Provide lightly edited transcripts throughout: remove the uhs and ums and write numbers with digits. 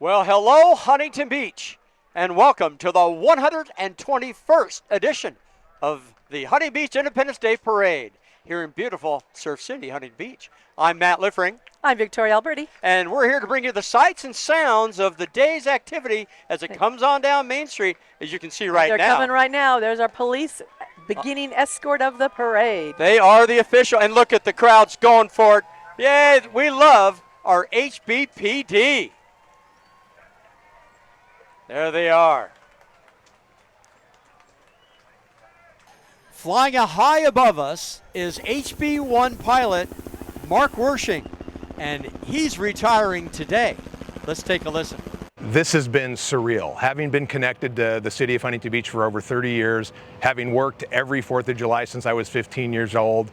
Well, hello, Huntington Beach, and welcome to the 121st edition of the Huntington Beach Independence Day Parade here in beautiful Surf City, Huntington Beach. I'm Matt Liffreing. I'm Victoria Alberty. And we're here to bring you the sights and sounds of the day's activity as it comes on down Main Street, as you can see right now. They're coming right now. There's our police beginning escort of the parade. They are the official, and look at the crowds going for it. Yay, we love our HBPD. There they are. Flying high above us is HB1 pilot Mark Wershing, and he's retiring today. Let's take a listen. This has been surreal. Having been connected to the city of Huntington Beach for over 30 years, having worked every 4th of July since I was 15 years old,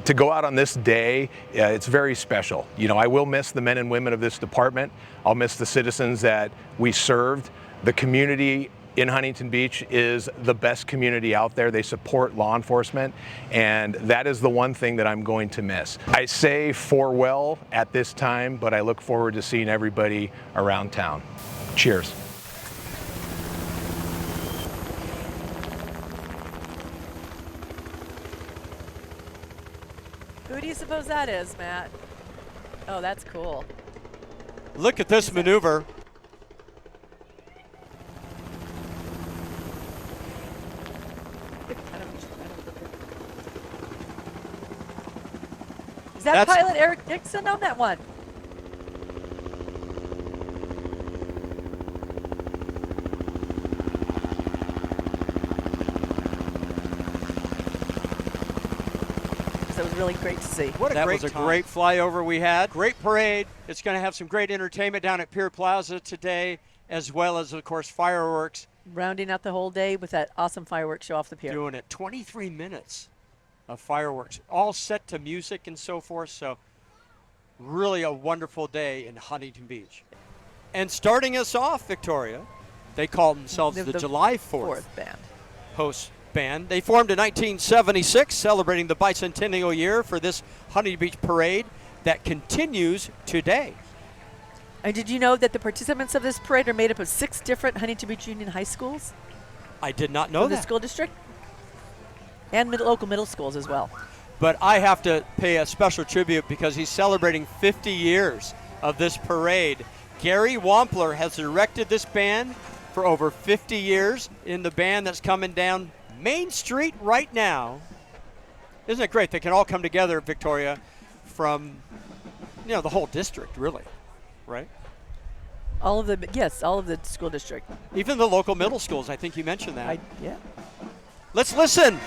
to go out on this day, it's very special. You know, I will miss the men and women of this department. I'll miss the citizens that we served. The community in Huntington Beach is the best community out there. They support law enforcement, and that is the one thing that I'm going to miss. I say farewell at this time, but I look forward to seeing everybody around town. Cheers. Who do you suppose that is, Matt? Oh, that's cool. Look at this maneuver. Is that pilot Eric Dixon on that one? That was really great to see. That was a great flyover we had. Great parade. It's going to have some great entertainment down at Pier Plaza today, as well as, of course, fireworks. Rounding out the whole day with that awesome fireworks show off the pier. Doing it. 23 minutes of fireworks, all set to music and so forth. So really a wonderful day in Huntington Beach. And starting us off, Victoria, they call themselves the July 4th band. Host band. They formed in 1976, celebrating the bicentennial year for this Huntington Beach parade that continues today. And did you know that the participants of this parade are made up of 6 different Huntington Beach Union high schools? I did not know that. The school district and local middle schools as well. But I have to pay a special tribute because he's celebrating 50 years of this parade. Gary Wampler has directed this band for over 50 years in the band that's coming down Main Street right now. Isn't it great? They can all come together, Victoria, from, you know, the whole district, really, right? All of the school district. Even the local middle schools, I think you mentioned that. Yeah. Let's listen.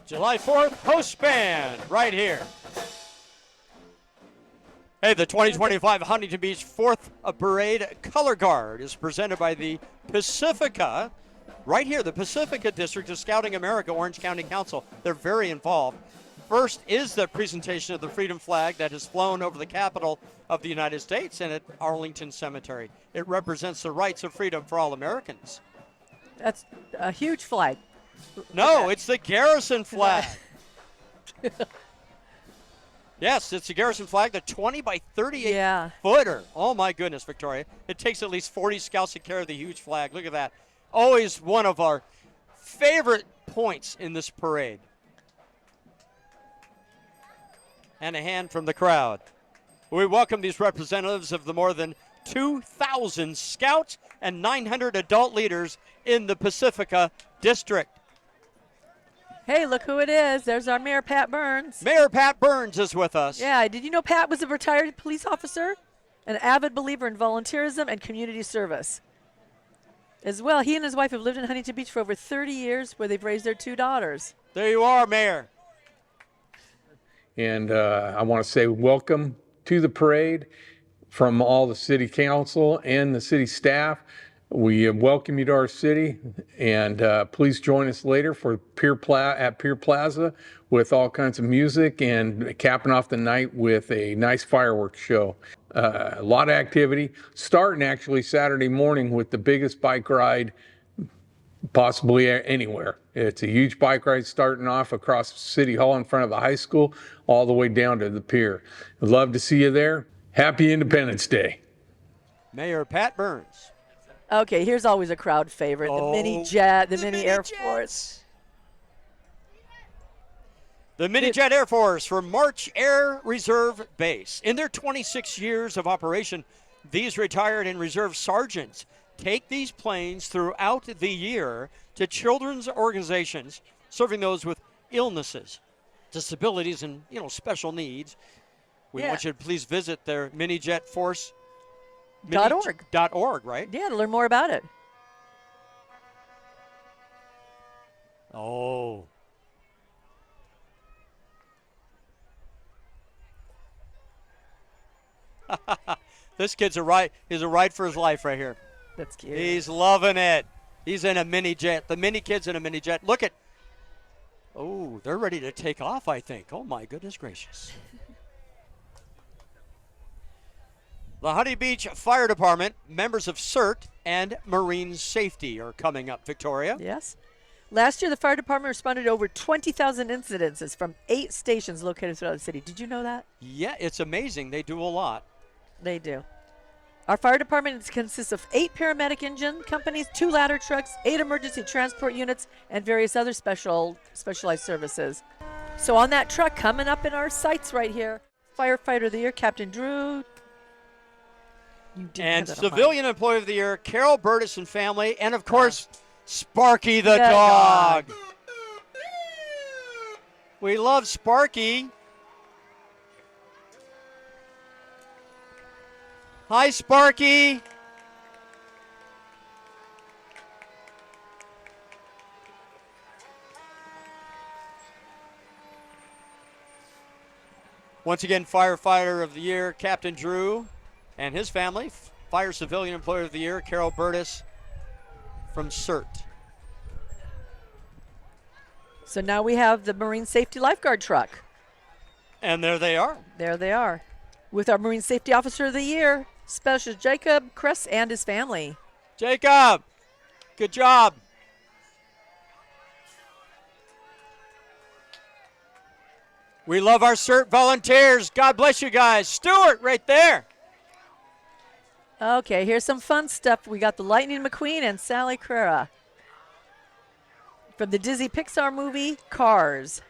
July 4th host band right here. Hey, the 2025 Huntington Beach 4th Parade Color Guard is presented by the Pacifica, right here, the Pacifica District of Scouting America, Orange County Council. They're very involved. First is the presentation of the Freedom Flag that has flown over the Capitol of the United States and at Arlington Cemetery. It represents the rights of freedom for all Americans. That's a huge flag. No, it's the Garrison flag. Yes, it's the Garrison flag, the 20 by 38 footer. Oh, my goodness, Victoria. It takes at least 40 scouts to carry the huge flag. Look at that. Always one of our favorite points in this parade. And a hand from the crowd. We welcome these representatives of the more than 2,000 scouts and 900 adult leaders in the Pacifica District. Hey, look who it is. There's our Mayor, Pat Burns. Mayor Pat Burns is with us. Yeah, did you know Pat was a retired police officer? An avid believer in volunteerism and community service. As well, he and his wife have lived in Huntington Beach for over 30 years, where they've raised their 2 daughters. There you are, Mayor. And I want to say welcome to the parade from all the city council and the city staff. We welcome you to our city, and please join us later for at Pier Plaza with all kinds of music and capping off the night with a nice fireworks show. A lot of activity, starting actually Saturday morning with the biggest bike ride possibly anywhere. It's a huge bike ride starting off across City Hall in front of the high school all the way down to the pier. I'd love to see you there. Happy Independence Day. Mayor Pat Burns. Okay, here's always a crowd favorite. The mini jet, the mini Air Force. The Mini Jet Air Force from March Air Reserve Base. In their 26 years of operation, these retired and reserve sergeants take these planes throughout the year to children's organizations serving those with illnesses, disabilities, and special needs. We want you to please visit their Mini Jet Force. .org, right? Yeah, to learn more about it. Oh. This kid's he's a ride for his life right here. That's cute. He's loving it. He's in a mini jet. The mini kid's in a mini jet. Look at. Oh, they're ready to take off, I think. Oh, my goodness gracious. The Huntington Beach Fire Department, members of CERT, and Marine Safety are coming up, Victoria. Yes. Last year, the fire department responded to over 20,000 incidences from 8 stations located throughout the city. Did you know that? Yeah, it's amazing. They do a lot. They do. Our fire department consists of 8 paramedic engine companies, 2 ladder trucks, 8 emergency transport units, and various other specialized services. So on that truck, coming up in our sights right here, Firefighter of the Year, Captain Drew. And Civilian Employee of the Year, Carol Burtis and family, and of course, Sparky the dog. We love Sparky. Hi, Sparky. Once again, Firefighter of the Year, Captain Drew and his family. Fire Civilian Employer of the Year, Carol Burtis from CERT. So now we have the Marine Safety Lifeguard truck. And there they are. There they are. With our Marine Safety Officer of the Year, Special Jacob Kress and his family. Jacob, good job. We love our CERT volunteers. God bless you guys. Stuart, right there. Okay, here's some fun stuff. We got the Lightning McQueen and Sally Carrera from the Disney Pixar movie Cars.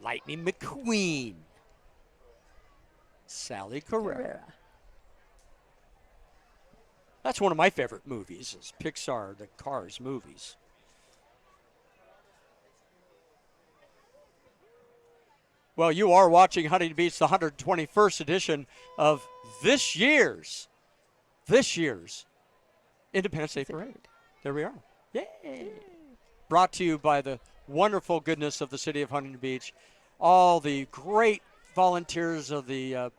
Lightning McQueen. Sally Carrera. That's one of my favorite movies, is Pixar, the Cars movies. Well, you are watching Huntington Beach, the 121st edition of this year's Independence Day Parade. There we are. Yay! Brought to you by the wonderful goodness of the city of Huntington Beach, all the great volunteers of the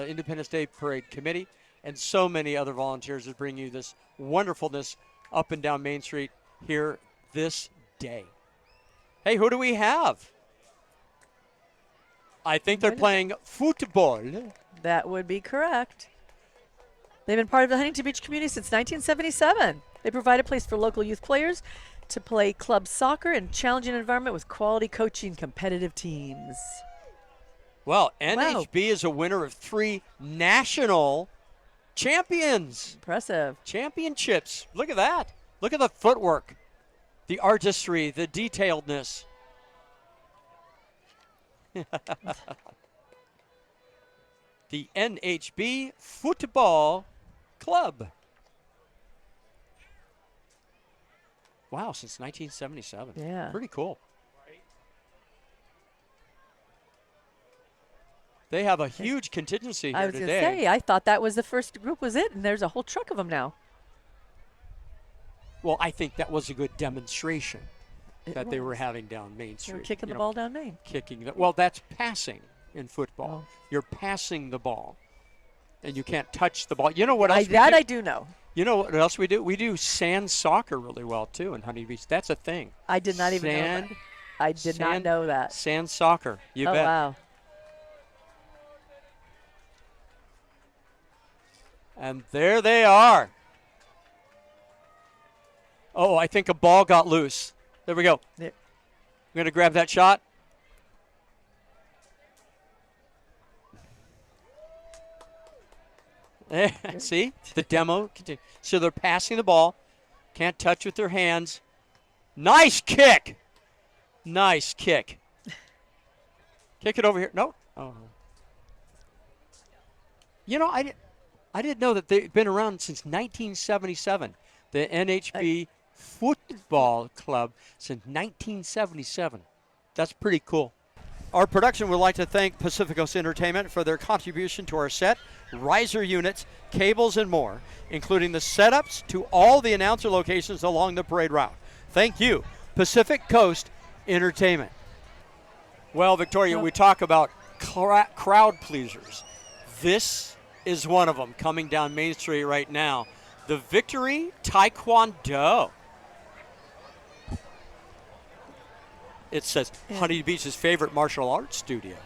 Independence Day Parade Committee, and so many other volunteers that bring you this wonderfulness up and down Main Street here this day. Hey, who do we have? I think they're playing football. That would be correct. They've been part of the Huntington Beach community since 1977. They provide a place for local youth players to play club soccer in a challenging environment with quality coaching competitive teams. Well, NHB is a winner of 3 national champions. Impressive. Championships. Look at that. Look at the footwork, the artistry, the detailedness. The NHB Football Club. Wow, since 1977. Yeah. Pretty cool. They have a huge contingency I here was going to today. say, I thought that was the first group was it, and there's a whole truck of them now. Well, I think that was a good demonstration that they were was. having down Main They Street. were kicking You the know, ball down Main. Kicking the, well, that's passing in football. Oh. You're passing the ball, and you can't touch the ball. You know what else? I do know. You know what else we do? We do sand soccer really well too in Huntington Beach. That's a thing. I did not even know that. I did not know that. Sand soccer. You Oh, bet. wow. And there they are. Oh, I think a ball got loose. There we go. There. I'm going to grab that shot. There, see? The demo. So they're passing the ball. Can't touch with their hands. Nice kick. Nice kick. Kick it over here. No. Oh. You know, I didn't know that they've been around since 1977. The NHB Football Club since 1977. That's pretty cool. Our production would like to thank Pacificos Entertainment for their contribution to our set, riser units, cables, and more, including the setups to all the announcer locations along the parade route. Thank you, Pacific Coast Entertainment. Well, Victoria, we talk about crowd pleasers. This is one of them coming down Main Street right now. The Victory Taekwondo. It says Huntington Beach's favorite martial arts studio.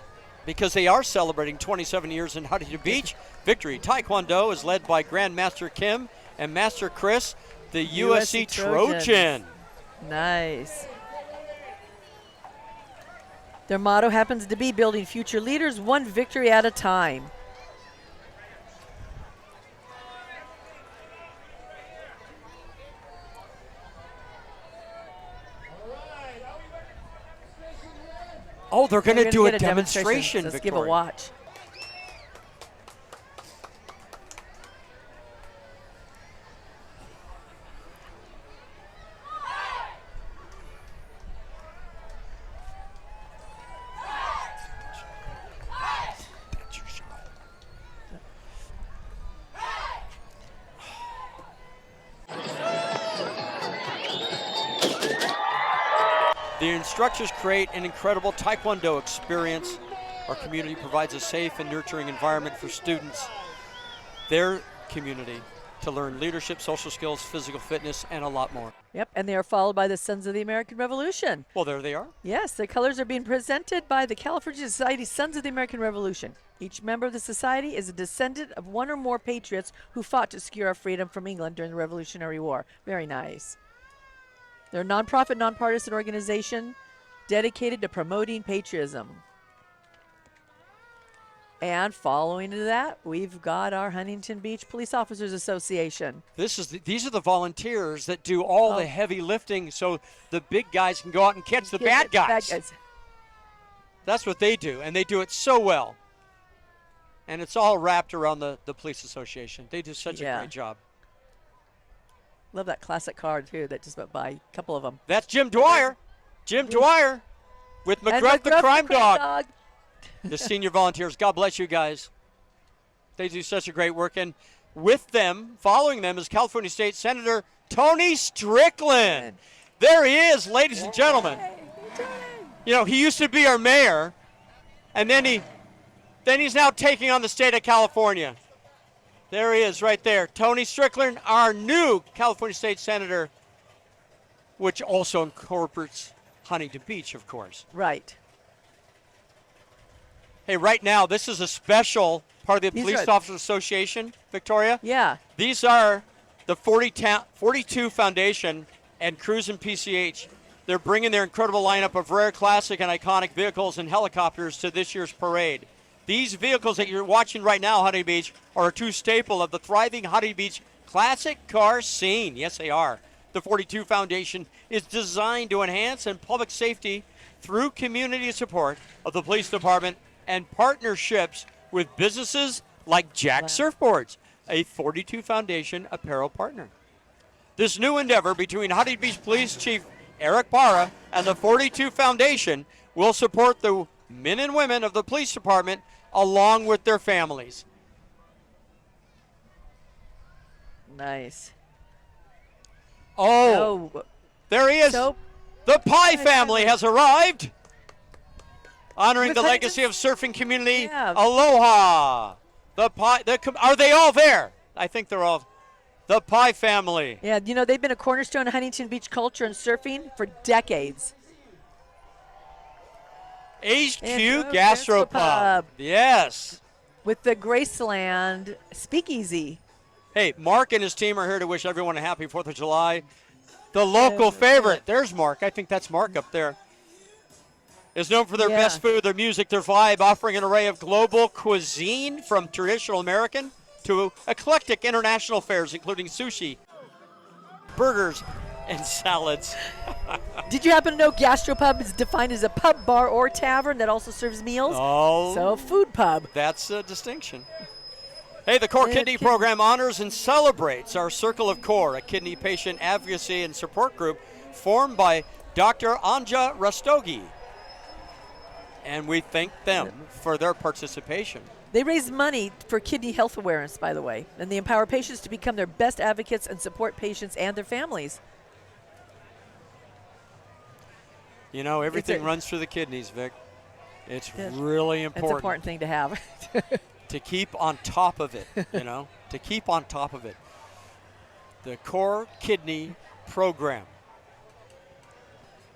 Because they are celebrating 27 years in Huntington Beach, Victory Taekwondo is led by Grandmaster Kim and Master Chris, the USC Trojan. Nice. Their motto happens to be building future leaders one victory at a time. Oh, they're going to do a get demonstration, Let's Victoria. give a watch. The instructors create an incredible Taekwondo experience. Our community provides a safe and nurturing environment for students, their community, to learn leadership, social skills, physical fitness, and a lot more. Yep, and they are followed by the Sons of the American Revolution. Well, there they are. Yes, the colors are being presented by the California Society Sons of the American Revolution. Each member of the society is a descendant of one or more patriots who fought to secure our freedom from England during the Revolutionary War. Very nice. They're a nonprofit, nonpartisan organization dedicated to promoting patriotism. And following to that, we've got our Huntington Beach Police Officers Association. These are the volunteers that do all the heavy lifting so the big guys can go out and catch the bad guys. That's what they do, and they do it so well. And it's all wrapped around the Police Association. They do such a great job. Love that classic car, too, that just went by. A couple of them. That's Jim Dwyer. Jim Dwyer with McGruff the Crime Dog. The senior volunteers. God bless you guys. They do such a great work. And with them, following them, is California State Senator Tony Strickland. There he is, ladies and gentlemen. You know, he used to be our mayor, and then he's now taking on the state of California. There he is right there. Tony Strickland, our new California State Senator, which also incorporates Huntington Beach, of course. Right. Hey, right now, this is a special part of the Police Officers Association, Victoria. Yeah. These are the 42 Foundation and Cruise and PCH. They're bringing their incredible lineup of rare, classic, and iconic vehicles and helicopters to this year's parade. These vehicles that you're watching right now, Huntington Beach, are a true staple of the thriving Huntington Beach classic car scene. Yes, they are. The 42 Foundation is designed to enhance and public safety through community support of the police department and partnerships with businesses like Jack Surfboards, a 42 Foundation apparel partner. This new endeavor between Huntington Beach Police Chief Eric Barra and the 42 Foundation will support the men and women of the police department along with their families. Nice. Oh, there he is. So, The Pie family has arrived, honoring With the Huntington- legacy of surfing community. Yeah. Aloha. The Pie. Are they all there? I think they're all. The Pie family. yeah, you know, they've been a cornerstone of Huntington Beach culture and surfing for decades. HQ And Gastropub. Gastropub. Yes. With the Graceland Speakeasy. Hey, Mark and his team are here to wish everyone a happy 4th of July. The local favorite, there's Mark. I think that's Mark up there. Is known for their Yeah. best food, their music, their vibe, offering an array of global cuisine from traditional American to eclectic international fares, including sushi, burgers, and salads. Did you happen to know Gastropub is defined as a pub, bar, or tavern that also serves meals? Oh, So, food pub. that's a distinction. Hey, the Core Kidney Program honors and celebrates our Circle of Core, a kidney patient advocacy and support group formed by Dr. Anja Rastogi. And we thank them for their participation. They raise money for kidney health awareness, by the way, and they empower patients to become their best advocates and support patients and their families. You know, everything a- runs through the kidneys, Vic. It's Yes. really It's an important. important thing to have. To keep on top of it, you know, to keep on top of it. The Core Kidney Program.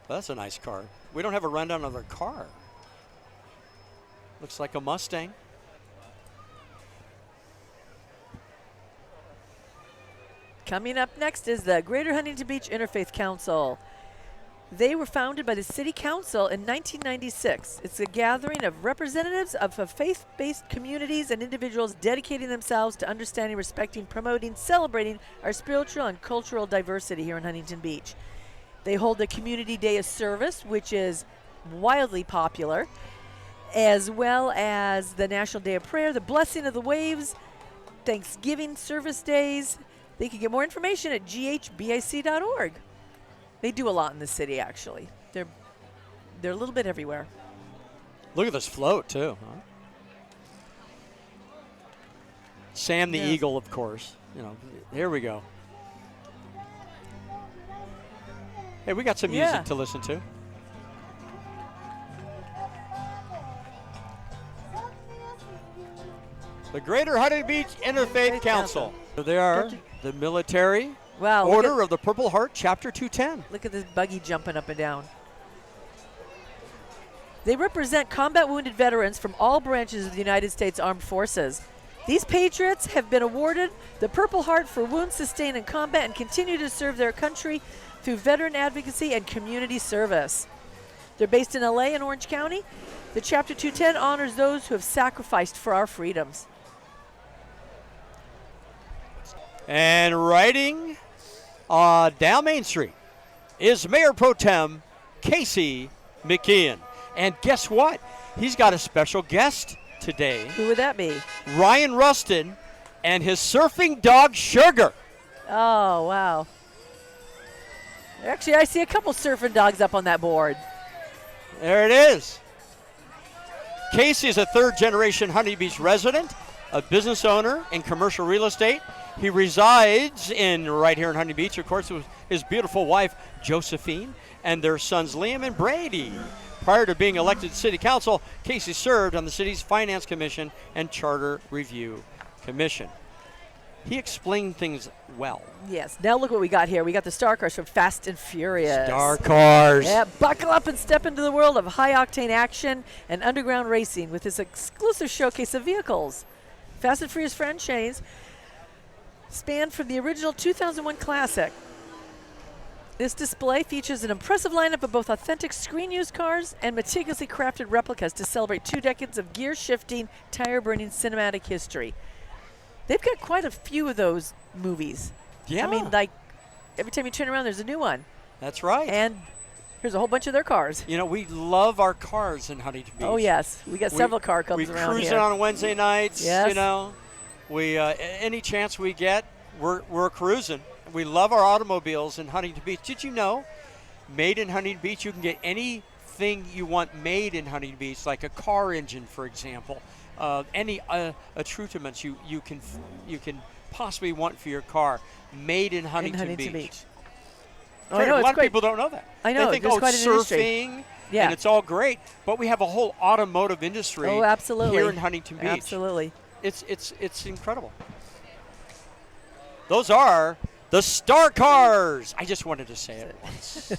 That's a nice car. We don't have a rundown of their car. Looks like a Mustang. Coming up next is the Greater Huntington Beach Interfaith Council. They were founded by the City Council in 1996. It's a gathering of representatives of faith-based communities and individuals dedicating themselves to understanding, respecting, promoting, celebrating our spiritual and cultural diversity here in Huntington Beach. They hold a Community Day of Service, which is wildly popular, as well as the National Day of Prayer, the Blessing of the Waves, Thanksgiving service days. They can get more information at ghbic.org. They do a lot in the city, actually. They're a little bit everywhere. Look at this float, too. Huh? Sam the Yes. Eagle, of course. You know, here we go. Hey, we got some music Yeah. to listen to. The Greater Huntington Beach Interfaith Council. So they are the military Wow. Order of the Purple Heart, Chapter 210. Look at this buggy jumping up and down. They represent combat wounded veterans from all branches of the United States Armed Forces. These patriots have been awarded the Purple Heart for wounds sustained in combat and continue to serve their country through veteran advocacy and community service. They're based in LA and Orange County. The Chapter 210 honors those who have sacrificed for our freedoms. And riding down Main Street is Mayor Pro Tem Casey McKeon. And guess what? He's got a special guest today, Who would that be? Ryan Rustin and his surfing dog Sugar. Oh, wow. Actually, I see a couple surfing dogs up on that board. There it is. Casey is a third-generation Huntington Beach resident, a business owner in commercial real estate. He resides right here in Huntington Beach, of course, with his beautiful wife, Josephine, and their sons, Liam and Brady. Prior to being elected to City Council, Casey served on the city's Finance Commission and Charter Review Commission. He explained things well. Yes. Now look what we got here. We got the Star Cars from Fast and Furious. Star Cars. Yeah, buckle up and step into the world of high-octane action and underground racing with this exclusive showcase of vehicles. Fast and Furious franchise spanned from the original 2001 classic. This display features an impressive lineup of both authentic screen-used cars and meticulously crafted replicas to celebrate 2 decades of gear-shifting, tire-burning cinematic history. They've got quite a few of those movies. Yeah. I mean, like every time you turn around, there's a new one. That's right. And here's a whole bunch of their cars. You know, we love our cars in Huntington Beach. Oh, yes. We got several car clubs we around cruise here. it on Wednesday nights, Yes. you know. We any chance we get, we're cruising. We love our automobiles in Huntington Beach. Did you know, made in Huntington Beach, you can get anything you want made in Huntington Beach, like a car engine, for example. Any accoutrements you can possibly want for your car, made in Huntington Beach. Oh, I know, a it's lot of quite- people don't know that. I know, They think, there's oh, quite it's an industry. surfing, Yeah. and it's all great. But we have a whole automotive industry Oh, absolutely. here in Huntington Beach. Absolutely. It's incredible. Those are the Star Cars. I just wanted to say it once.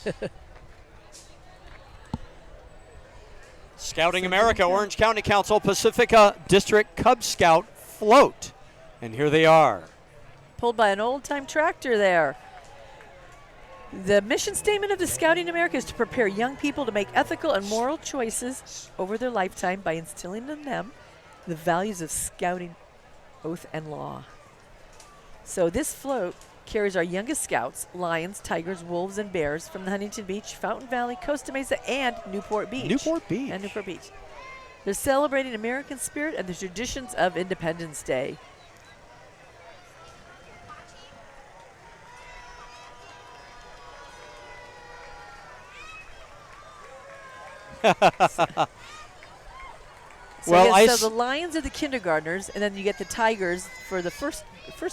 Scouting America, Orange County Council, Pacifica District Cub Scout float. And here they are. Pulled by an old-time tractor there. The mission statement of the Scouting America is to prepare young people to make ethical and moral choices over their lifetime by instilling in them the values of scouting, oath, and law. So this float carries our youngest scouts, lions, tigers, wolves, and bears from the Huntington Beach, Fountain Valley, Costa Mesa, and Newport Beach. Newport Beach. And Newport Beach. They're celebrating American spirit and the traditions of Independence Day. So Well, yes, so the lions are the kindergartners, and then you get the tigers for the first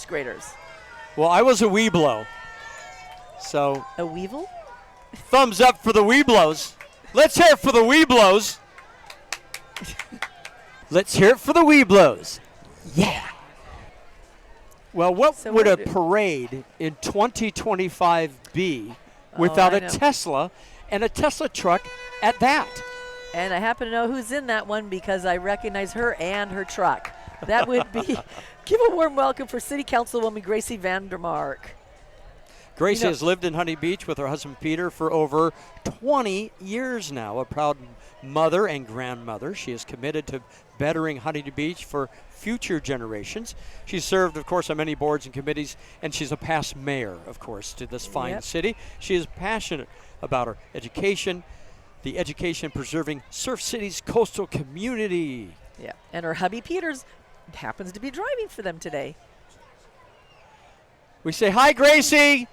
graders. Well, I was a Weeblo. So A weevil? thumbs up for the Weeblos. Let's hear it for the Weeblos. Let's hear it for the Weeblos. Yeah. Well, what So would a what do- parade in 2025 be without I a know. Tesla and a Tesla truck at that? And I happen to know who's in that one because I recognize her and her truck. That would be, give a warm welcome for City Councilwoman Gracie Vandermark. Gracie You know- has lived in Huntington Beach with her husband Peter for over 20 years now. A proud mother and grandmother, she is committed to bettering Huntington Beach for future generations. She's served, of course, on many boards and committees, and she's a past mayor, of course, to this fine Yep. city. She is passionate about her education, the education preserving Surf City's coastal community. Yeah. And her hubby Peters happens to be driving for them today. We say, hi, Gracie.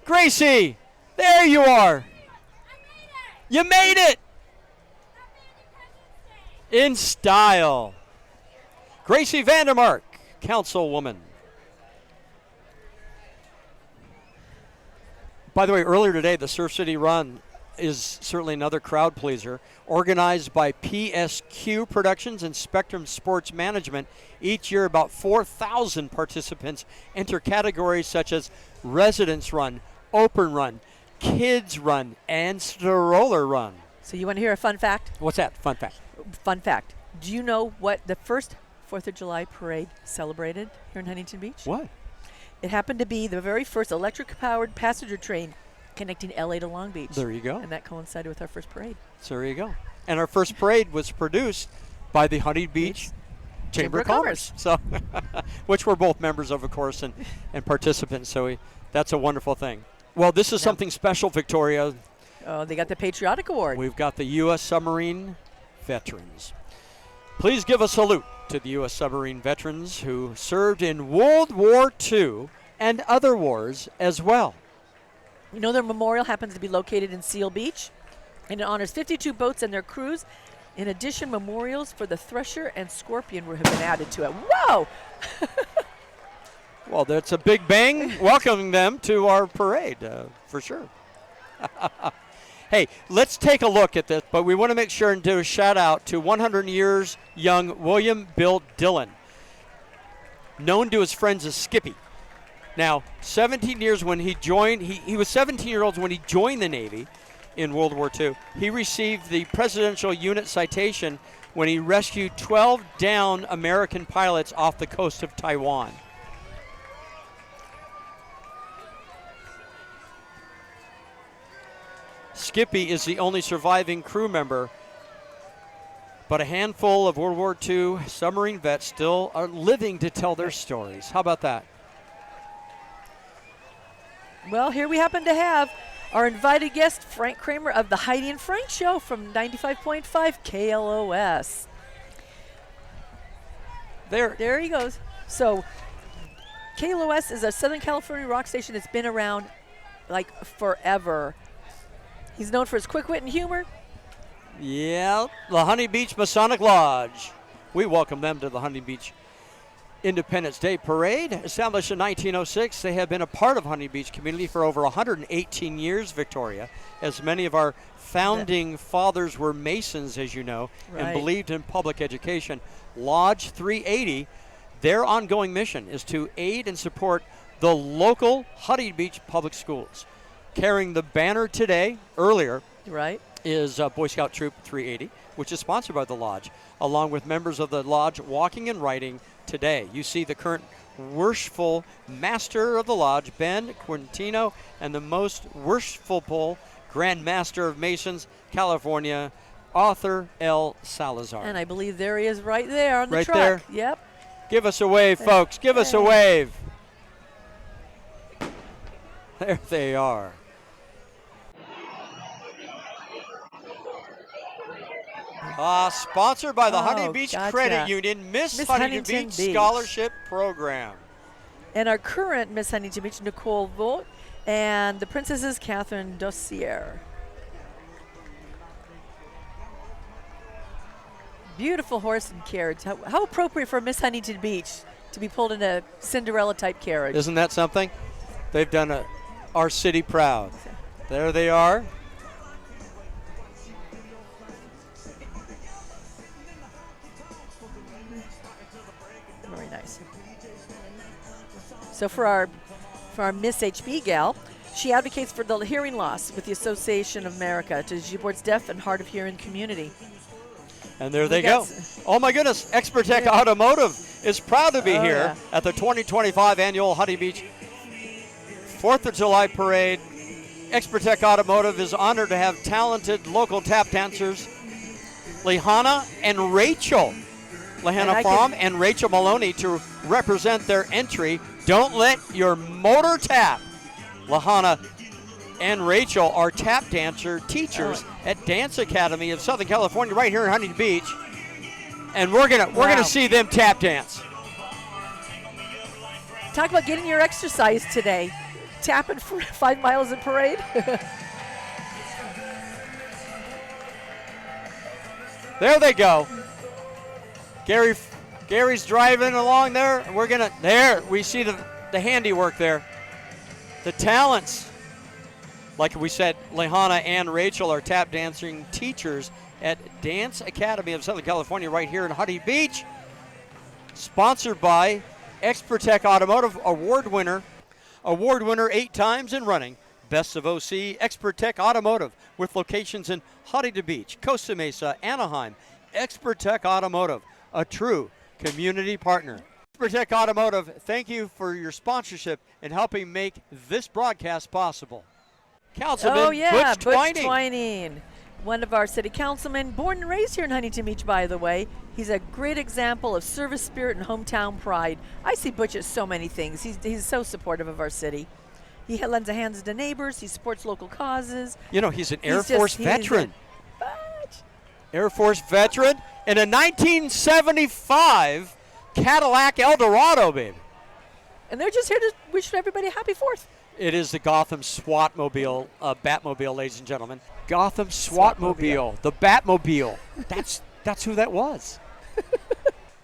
Gracie, there you are. You made it. In style. Gracie Vandermark, councilwoman. By the way, earlier today, the Surf City Run is certainly another crowd pleaser. Organized by PSQ Productions and Spectrum Sports Management, each year about 4,000 participants enter categories such as Residence Run, Open Run, Kids Run, and Stroller Run. So you want to hear a fun fact? What's that? Fun fact. Fun fact. Do you know what the first 4th of July parade celebrated here in Huntington Beach? What? It happened to be the very first electric-powered passenger train connecting LA to Long Beach. There you go. And that coincided with our first parade. So there you go. And our first parade was produced by the Huntington Beach Chamber of Commerce. So, which we're both members of course, and participants. So that's a wonderful thing. Well, this is something special, Victoria. Oh, they got the Patriotic Award. We've got the U.S. Submarine veterans. Please give a salute to the U.S. Submarine veterans who served in World War II and other wars as well. You know, their memorial happens to be located in Seal Beach, and it honors 52 boats and their crews. In addition, memorials for the Thresher and Scorpion have been added to it. Whoa! Well, that's a big bang welcoming them to our parade, for sure. Hey, let's take a look at this, but we want to make sure and do a shout out to 100 years young William Bill Dillon, known to his friends as Skippy. Now, 17 years when he joined, he was 17 years old when he joined the Navy in World War II. He received the Presidential Unit Citation when he rescued 12 downed American pilots off the coast of Taiwan. Skippy is the only surviving crew member, but a handful of World War II submarine vets still are living to tell their stories. How about that? Well, here we happen to have our invited guest, Frank Kramer of the Heidi and Frank Show from 95.5 KLOS. There he goes. So KLOS is a Southern California rock station that's been around like forever. He's known for his quick wit and humor. Yeah, the Huntington Beach Masonic Lodge. We welcome them to the Huntington Beach Independence Day Parade. Established in 1906, they have been a part of Huntington Beach community for over 118 years, Victoria, as many of our founding fathers were Masons, as you know, and believed in public education. Lodge 380, their ongoing mission is to aid and support the local Huntington Beach public schools. Carrying the banner today, earlier, is Boy Scout Troop 380, which is sponsored by the Lodge, along with members of the Lodge walking and riding today. You see the current worshipful master of the Lodge, Ben Quintino, and the most worshipful Grand Master of Masons, California, Arthur L. Salazar. And I believe there he is right there on the truck. There? Yep. Give us a wave, folks. Give us a wave. There they are. Sponsored by the Huntington Beach Credit Union, Miss Huntington Beach Scholarship Program. And our current Miss Huntington Beach, Nicole Vogt, and the princesses, Catherine Dossier. Beautiful horse and carriage. How appropriate for Miss Huntington Beach to be pulled in a Cinderella-type carriage. Isn't that something? They've done our city proud. There they are. Very nice. So for our Miss HB gal, she advocates for the hearing loss with the Association of America to supports deaf and hard of hearing community. And there they go. Oh my goodness, Expertech Automotive is proud to be here at the 2025 annual Huntington Beach 4th of July Parade. Expertech Automotive is honored to have talented local tap dancers, Lehana and Rachel. Lehana Fromm and Rachel Maloney to represent their entry. Don't let your motor tap. Lehana and Rachel are tap dancer teachers at Dance Academy of Southern California, right here in Huntington Beach, and we're gonna see them tap dance. Talk about getting your exercise today. Tapping for 5 miles in parade. There they go. Gary's driving along there. There we see the handiwork there. The talents. Like we said, Lehana and Rachel are tap dancing teachers at Dance Academy of Southern California right here in Huntington Beach. Sponsored by Expertech Automotive, award winner 8 times in running. Best of OC, Expertech Automotive, with locations in Huntington Beach, Costa Mesa, Anaheim. Expertech Automotive, a true community partner. Expertech Automotive, thank you for your sponsorship and helping make this broadcast possible. Councilman Butch Twining, one of our city councilmen, born and raised here in Huntington Beach, by the way. He's a great example of service spirit and hometown pride. I see Butch at so many things. He's so supportive of our city. He lends a hand to neighbors. He supports local causes. You know, he's an Air Force veteran. Air Force veteran in a 1975 Cadillac Eldorado, baby. And they're just here to wish everybody a happy 4th. It is the Gotham SWATmobile, Batmobile, ladies and gentlemen. Gotham SWATmobile, the Batmobile. That's who that was.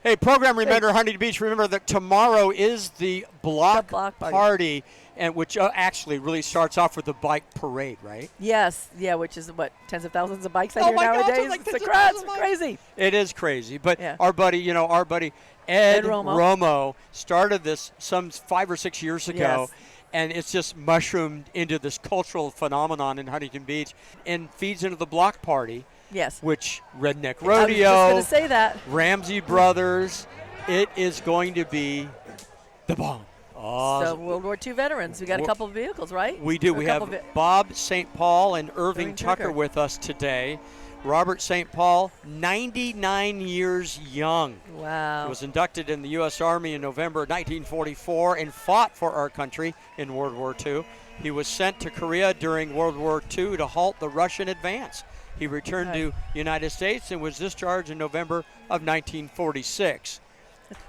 Hey, program reminder, Huntington Beach. Remember that tomorrow is the block party, and which actually really starts off with the bike parade, right? Yes, yeah, which is what, tens of thousands of bikes out here nowadays. It's crazy. It is crazy, but our buddy Ed Romo started this some 5 or 6 years ago. Yes. And it's just mushroomed into this cultural phenomenon in Huntington Beach and feeds into the block party. Yes. Which Redneck Rodeo, I was just going to say that. Ramsey Brothers, it is going to be the bomb. So World War II veterans. We got a couple of vehicles, right? We do. We have Bob St. Paul and Irving Tucker with us today. Robert St. Paul, 99 years young. Wow. He was inducted in the U.S. Army in November 1944 and fought for our country in World War II. He was sent to Korea during World War II to halt the Russian advance. He returned to United States and was discharged in November of 1946.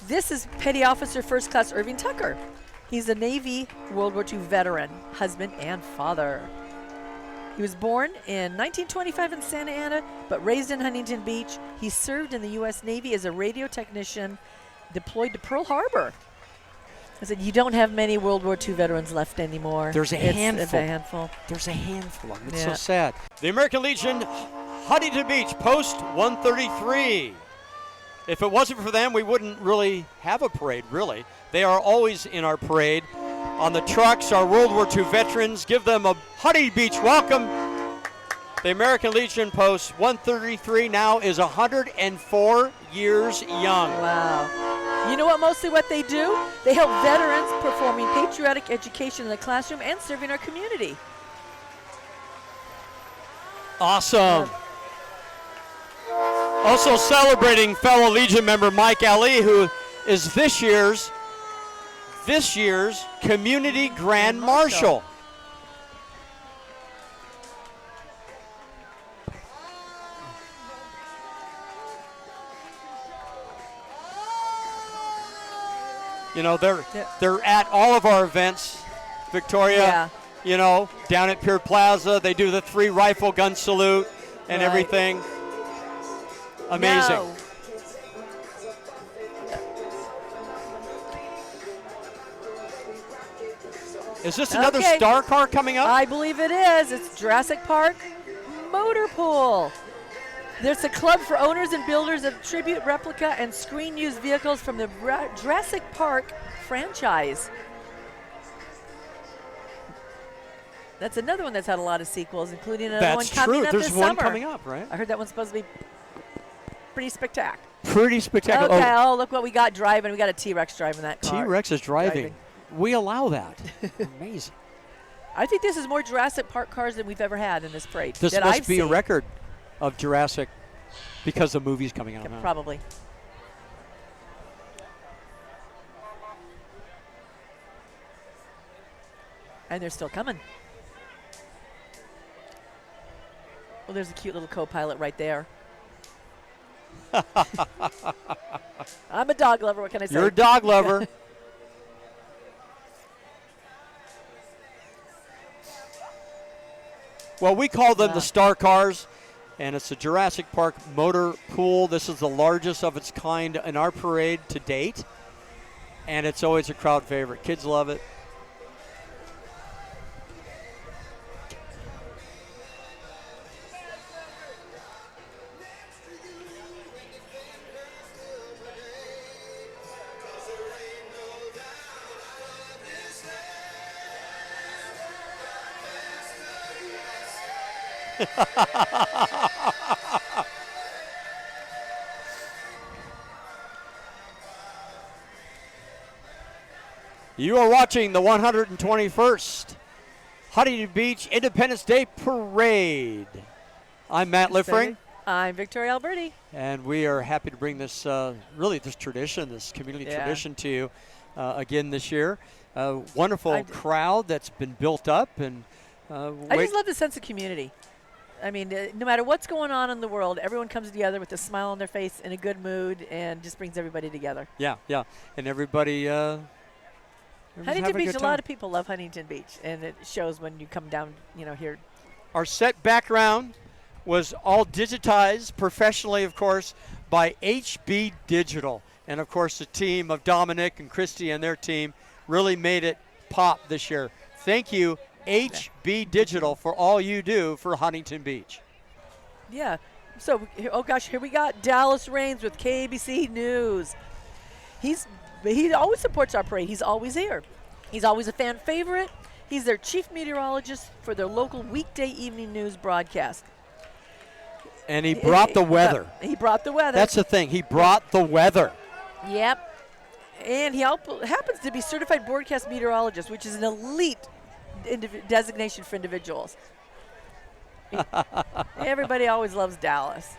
This is Petty Officer First Class Irving Tucker. He's a Navy World War II veteran, husband and father. He was born in 1925 in Santa Ana, but raised in Huntington Beach. He served in the U.S. Navy as a radio technician deployed to Pearl Harbor. I said, you don't have many World War II veterans left anymore. There's a handful. It's a handful. There's a handful of them. It's so sad. The American Legion, Huntington Beach, Post 133. If it wasn't for them, we wouldn't really have a parade, really. They are always in our parade. On the trucks, our World War II veterans, give them a Huntington Beach welcome. The American Legion Post 133 now is 104 years young. Wow. You know what they do? They help veterans performing patriotic education in the classroom and serving our community. Awesome. Also celebrating fellow Legion member Mike Ali, who is this year's Community Grand Marshal. You know, they're at all of our events, Victoria. Yeah. You know, down at Pier Plaza, they do the 3 rifle gun salute and everything. Amazing. No. Is this another star car coming up? I believe it is. It's Jurassic Park Motor Pool. There's a club for owners and builders of tribute, replica, and screen-used vehicles from the Jurassic Park franchise. That's another one that's had a lot of sequels, including another one coming up this summer. There's one coming up, right? I heard that one's supposed to be pretty spectacular. Pretty spectacular. Okay, look what we got driving. We got a T-Rex driving that car. T-Rex is driving. We allow that. Amazing. I think this is more Jurassic Park cars than we've ever had in this parade. This must be a record of Jurassic because the movie's coming out. Probably. And they're still coming. Well, there's a cute little co-pilot right there. I'm a dog lover. What can I say? You're a dog lover. Well, we call them the Star Cars, and it's the Jurassic Park Motor Pool. This is the largest of its kind in our parade to date, and it's always a crowd favorite. Kids love it. You are watching the 121st Huntington Beach Independence Day Parade. I'm Matt Liffreing. I'm Victoria Alberty. And we are happy to bring this, this tradition, this community tradition to you again this year. Wonderful crowd that's been built up. And I just love the sense of community. I mean, no matter what's going on in the world, everyone comes together with a smile on their face, in a good mood, and just brings everybody together. Yeah. And everybody Huntington Beach, a lot of people love Huntington Beach, and it shows when you come down, here. Our set background was all digitized professionally, of course, by HB Digital. And, of course, the team of Dominic and Christy and their team really made it pop this year. Thank you, HB Digital, for all you do for Huntington Beach. Yeah. So, here we got Dallas Raines with KABC News. He always supports our parade. He's always here. He's always a fan favorite. He's their chief meteorologist for their local weekday evening news broadcast. And he brought the weather. He brought the weather. That's the thing. He brought the weather. Yep. And he happens to be certified broadcast meteorologist, which is an elite designation for individuals. Everybody always loves Dallas.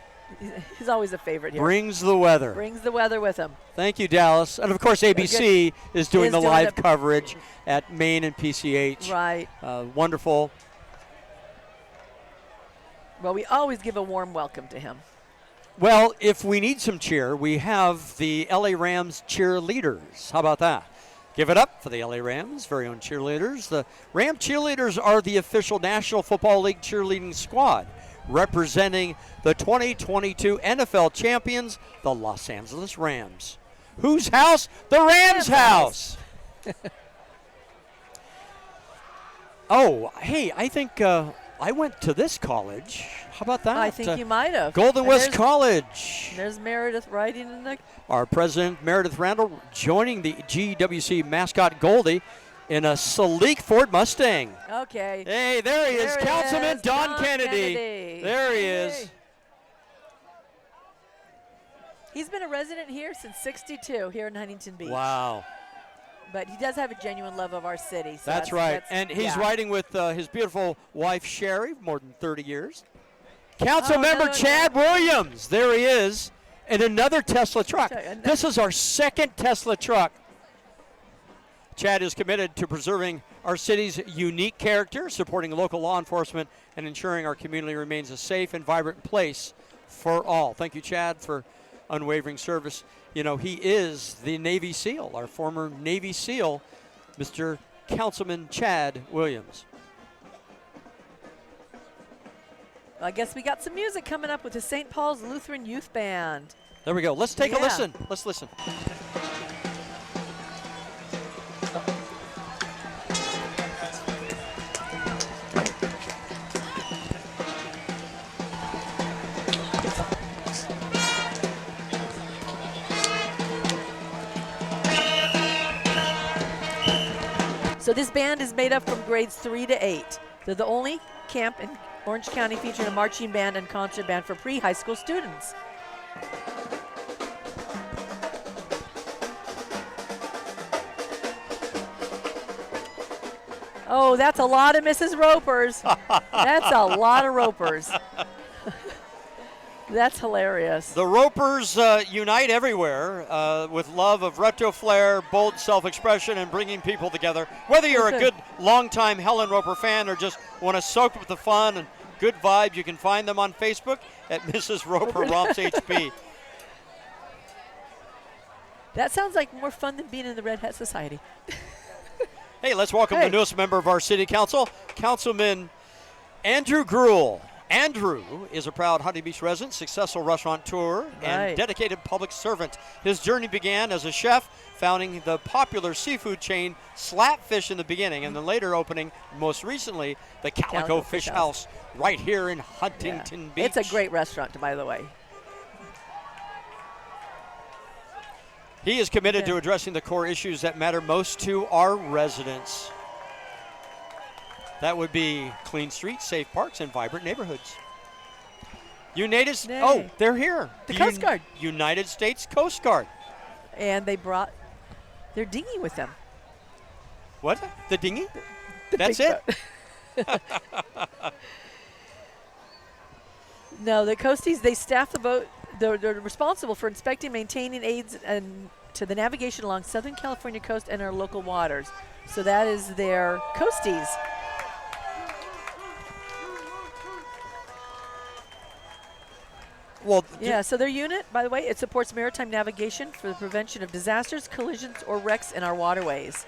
He's always a favorite here. Brings the weather. Brings the weather with him. Thank you, Dallas. And, of course, ABC is doing the doing live it. coverage at Maine and PCH. Right. Wonderful. Well, we always give a warm welcome to him. Well, if we need some cheer, we have the LA Rams cheerleaders. How about that? Give it up for the LA Rams' very own cheerleaders. The Ram cheerleaders are the official National Football League cheerleading squad representing the 2022 NFL champions, the Los Angeles Rams. Whose house? The Rams' house. Oh, hey, I think I went to this college. How about that? I think you might have. Golden And West College. There's Meredith riding in the. Our president, Meredith Randall, joining the GWC mascot Goldie in a sleek Ford Mustang. Okay. Hey, there he is, There he Councilman is, Don Don Kennedy. Kennedy. There he Hey. is. He's been a resident here since '62 here in Huntington Beach. Wow. But he does have a genuine love of our city. So That's right. And he's yeah. riding with his beautiful wife, Sherry, more than 30 years. Council member no, Chad Williams. There he is. And another Tesla truck. Another- This is our second Tesla truck. Chad is committed to preserving our city's unique character, supporting local law enforcement, and ensuring our community remains a safe and vibrant place for all. Thank you, Chad, for unwavering service. You know, he is the Navy SEAL, our former Navy SEAL, Mr. Councilman Chad Williams. I guess we got some music coming up with the St. Paul's Lutheran Youth Band. There we go. Let's take a Yeah. listen. Let's listen. So this band is made up from grades 3 to 8. They're the only camp in Orange County featuring a marching band and concert band for pre-high school students. Oh, that's a lot of Mrs. Ropers. That's a lot of Ropers. That's hilarious. The Ropers unite everywhere with love of retro flair, bold self-expression, and bringing people together. Whether you're a good longtime Helen Roper fan or just want to soak with the fun and good vibes, you can find them on Facebook at Mrs. Roper Romps HB. That sounds like more fun than being in the Red Hat Society. Hey, let's welcome the newest member of our city council, Councilman Andrew Gruhl. Andrew is a proud Huntington Beach resident, successful restaurateur, and dedicated public servant. His journey began as a chef, founding the popular seafood chain Slapfish in the beginning, and then later opening, most recently, the Calico Fish House right here in Huntington Beach. It's a great restaurant, by the way. He is committed to addressing the core issues that matter most to our residents. That would be clean streets, safe parks, and vibrant neighborhoods. Oh, they're here. The Coast Guard. United States Coast Guard. And they brought their dinghy with them. What? The dinghy? The That's big it? boat. No, the Coasties, they staff the boat. They're responsible for inspecting, maintaining aids and to the navigation along Southern California coast and our local waters. So that is their Coasties. Well, yeah, so their unit, by the way, it supports maritime navigation for the prevention of disasters, collisions, or wrecks in our waterways.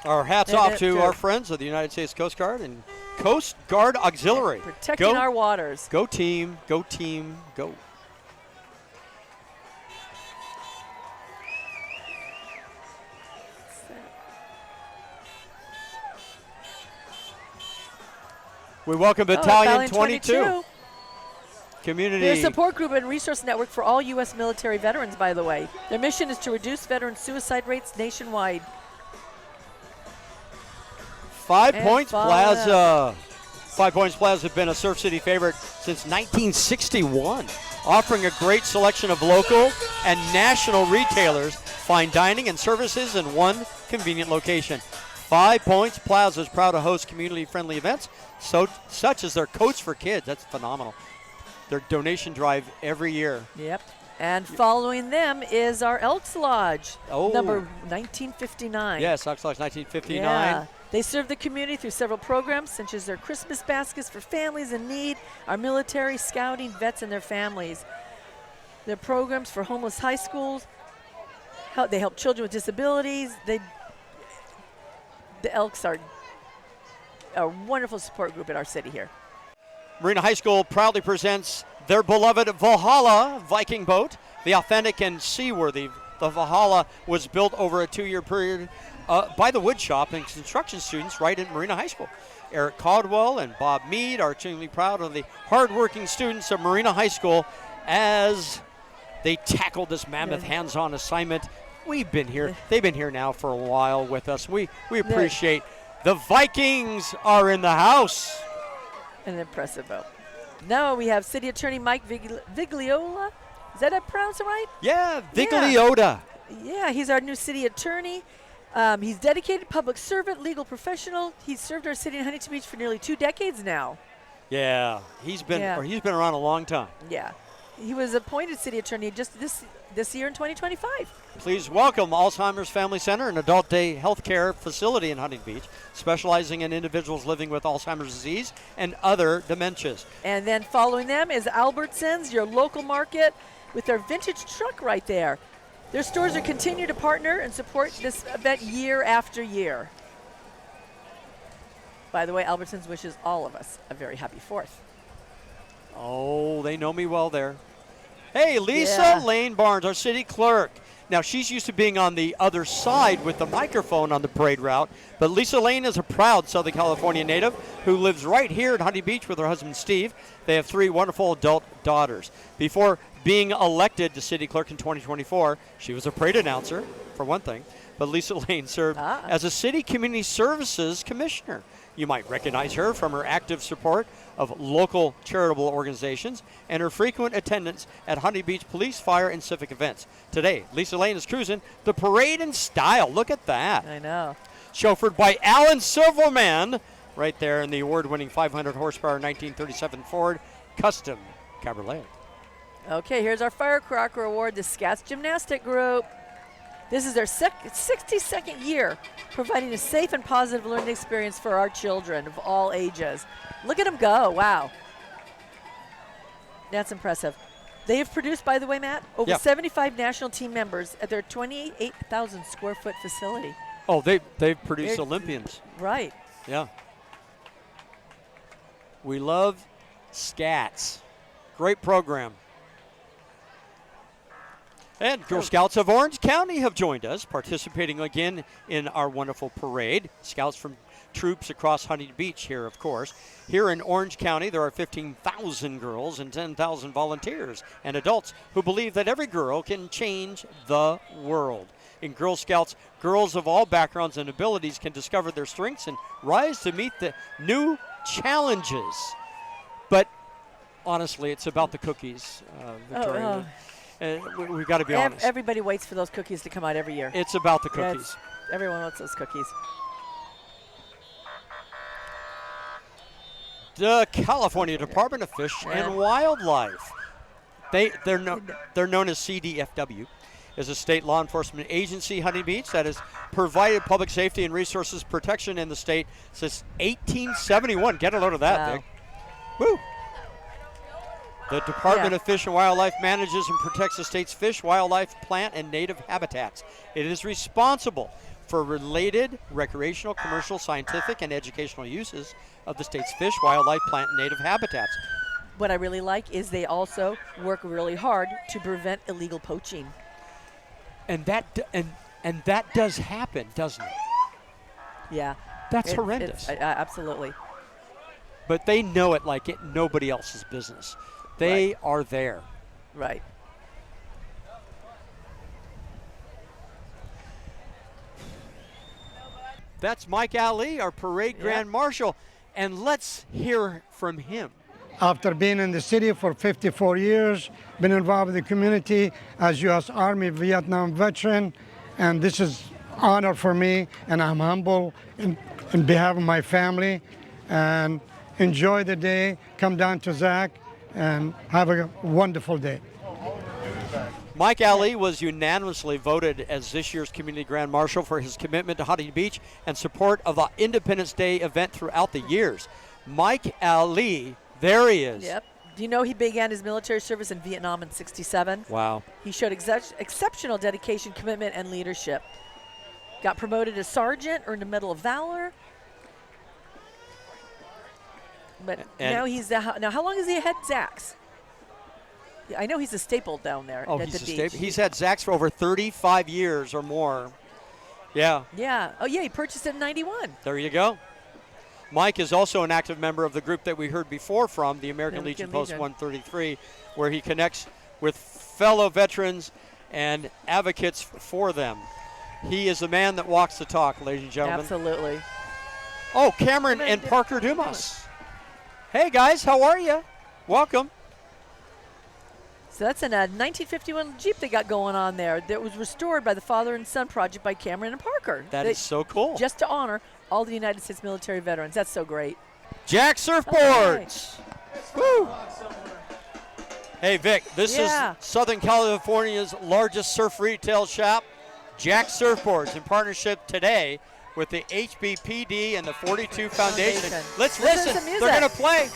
Our hats off to our friends of the United States Coast Guard and Coast Guard Auxiliary. Protecting our waters. Go team, go team, go. We welcome Battalion 22. Community. They're a support group and resource network for all U.S. military veterans, by the way. Their mission is to reduce veteran suicide rates nationwide. 5 Points Plaza. 5 Points Plaza has been a Surf City favorite since 1961, offering a great selection of local and national retailers, fine dining and services in one convenient location. 5 Points Plaza is proud to host community-friendly events, such as their Coats for Kids. That's phenomenal. Their donation drive every year. Yep. And following them is our Elks Lodge, Oh. number 1959. Yes, Elks Lodge 1959. Yeah. They serve the community through several programs, such as their Christmas baskets for families in need, our military, scouting, vets, and their families. Their programs for homeless high schools. They help children with disabilities. The Elks are a wonderful support group in our city here. Marina High School proudly presents their beloved Valhalla Viking boat, the authentic and seaworthy. The Valhalla was built over a 2-year period by the wood shop and construction students right at Marina High School. Eric Caldwell and Bob Mead are extremely proud of the hardworking students of Marina High School as they tackled this mammoth hands-on assignment. We've been here. They've been here now for a while with us. We appreciate the Vikings are in the house. An impressive vote. Now we have City Attorney Mike Vigliola. Is that I pronounce it right? Yeah, Vigliota. Yeah, he's our new city attorney. He's dedicated public servant, legal professional. He's served our city in Huntington Beach for nearly 2 decades now. Yeah, he's been around a long time. Yeah. He was appointed city attorney just this year in 2025. Please welcome Alzheimer's Family Center, an adult day health care facility in Huntington Beach, specializing in individuals living with Alzheimer's disease and other dementias. And then following them is Albertsons, your local market, with their vintage truck right there. Their stores are continue to partner and support this event year after year. By the way, Albertsons wishes all of us a very happy 4th. Oh, they know me well there. Hey, Lisa Lane Barnes, our city clerk. Now, she's used to being on the other side with the microphone on the parade route, but Lisa Lane is a proud Southern California native who lives right here at Huntington Beach with her husband, Steve. They have 3 wonderful adult daughters. Before being elected to city clerk in 2024, she was a parade announcer, for one thing, but Lisa Lane served as a city community services commissioner. You might recognize her from her active support of local charitable organizations and her frequent attendance at Huntington Beach police, fire, and civic events. Today, Lisa Lane is cruising the parade in style. Look at that. I know. Chauffeured by Alan Silverman, right there in the award-winning 500 horsepower 1937 Ford Custom Cabriolet. Okay, here's our Firecracker Award, the Scouts Gymnastic Group. This is their 62nd year providing a safe and positive learning experience for our children of all ages. Look at them go. Wow. That's impressive. They have produced, by the way, Matt, over 75 national team members at their 28,000 square foot facility. Oh, they've produced Olympians. Right. Yeah. We love Scats. Great program. And Girl Scouts of Orange County have joined us, participating again in our wonderful parade. Scouts from troops across Huntington Beach here, of course. Here in Orange County, there are 15,000 girls and 10,000 volunteers and adults who believe that every girl can change the world. In Girl Scouts, girls of all backgrounds and abilities can discover their strengths and rise to meet the new challenges. But honestly, it's about the cookies, Victoria. We've got to be honest. Everybody waits for those cookies to come out every year. It's about the cookies. Everyone wants those cookies. The California Department of Fish and Wildlife. They're known as CDFW. Is a state law enforcement agency, Huntington Beach, that has provided public safety and resources protection in the state since 1871. Get a load of that, Vic. Woo! The Department of Fish and Wildlife manages and protects the state's fish, wildlife, plant, and native habitats. It is responsible for related recreational, commercial, scientific, and educational uses of the state's fish, wildlife, plant, and native habitats. What I really like is they also work really hard to prevent illegal poaching. And that does happen, doesn't it? Yeah. That's horrendous. Absolutely. But they know it like nobody else's business. They are there. Right. That's Mike Ali, our parade grand marshal, and let's hear from him. After being in the city for 54 years, been involved in the community as U.S. Army Vietnam veteran, and this is honor for me, and I'm humble in behalf of my family. And enjoy the day. Come down to Zach and have a wonderful day. Mike Ali was unanimously voted as this year's Community Grand Marshal for his commitment to Huntington Beach and support of the Independence Day event throughout the years. Mike Ali, there he is. Yep. Do you know he began his military service in Vietnam in '67? Wow. He showed exceptional dedication, commitment, and leadership. Got promoted as sergeant, earned a Medal of Valor. But now he's now. How long has he had Zach's? Yeah, I know he's a staple down there at he's the a beach. staple. He's had Zach's for over 35 years or more. Yeah. Yeah. Oh yeah, he purchased it in '91. There you go. Mike is also an active member of the group that we heard before from, the American Legion Post 133, where he connects with fellow veterans and advocates for them. He is the man that walks the talk, ladies and gentlemen. Absolutely. Oh, Cameron and Parker Dumas. Hey, guys, how are you? Welcome. So that's in a 1951 Jeep they got going on there that was restored by the Father and Son Project by Cameron and Parker. That is so cool. Just to honor all the United States military veterans. That's so great. Jack Surfboards. Woo. Hey, Vic, this is Southern California's largest surf retail shop, Jack Surfboards, in partnership today with the HBPD and the 42 Foundation. Let's listen. They're going to play.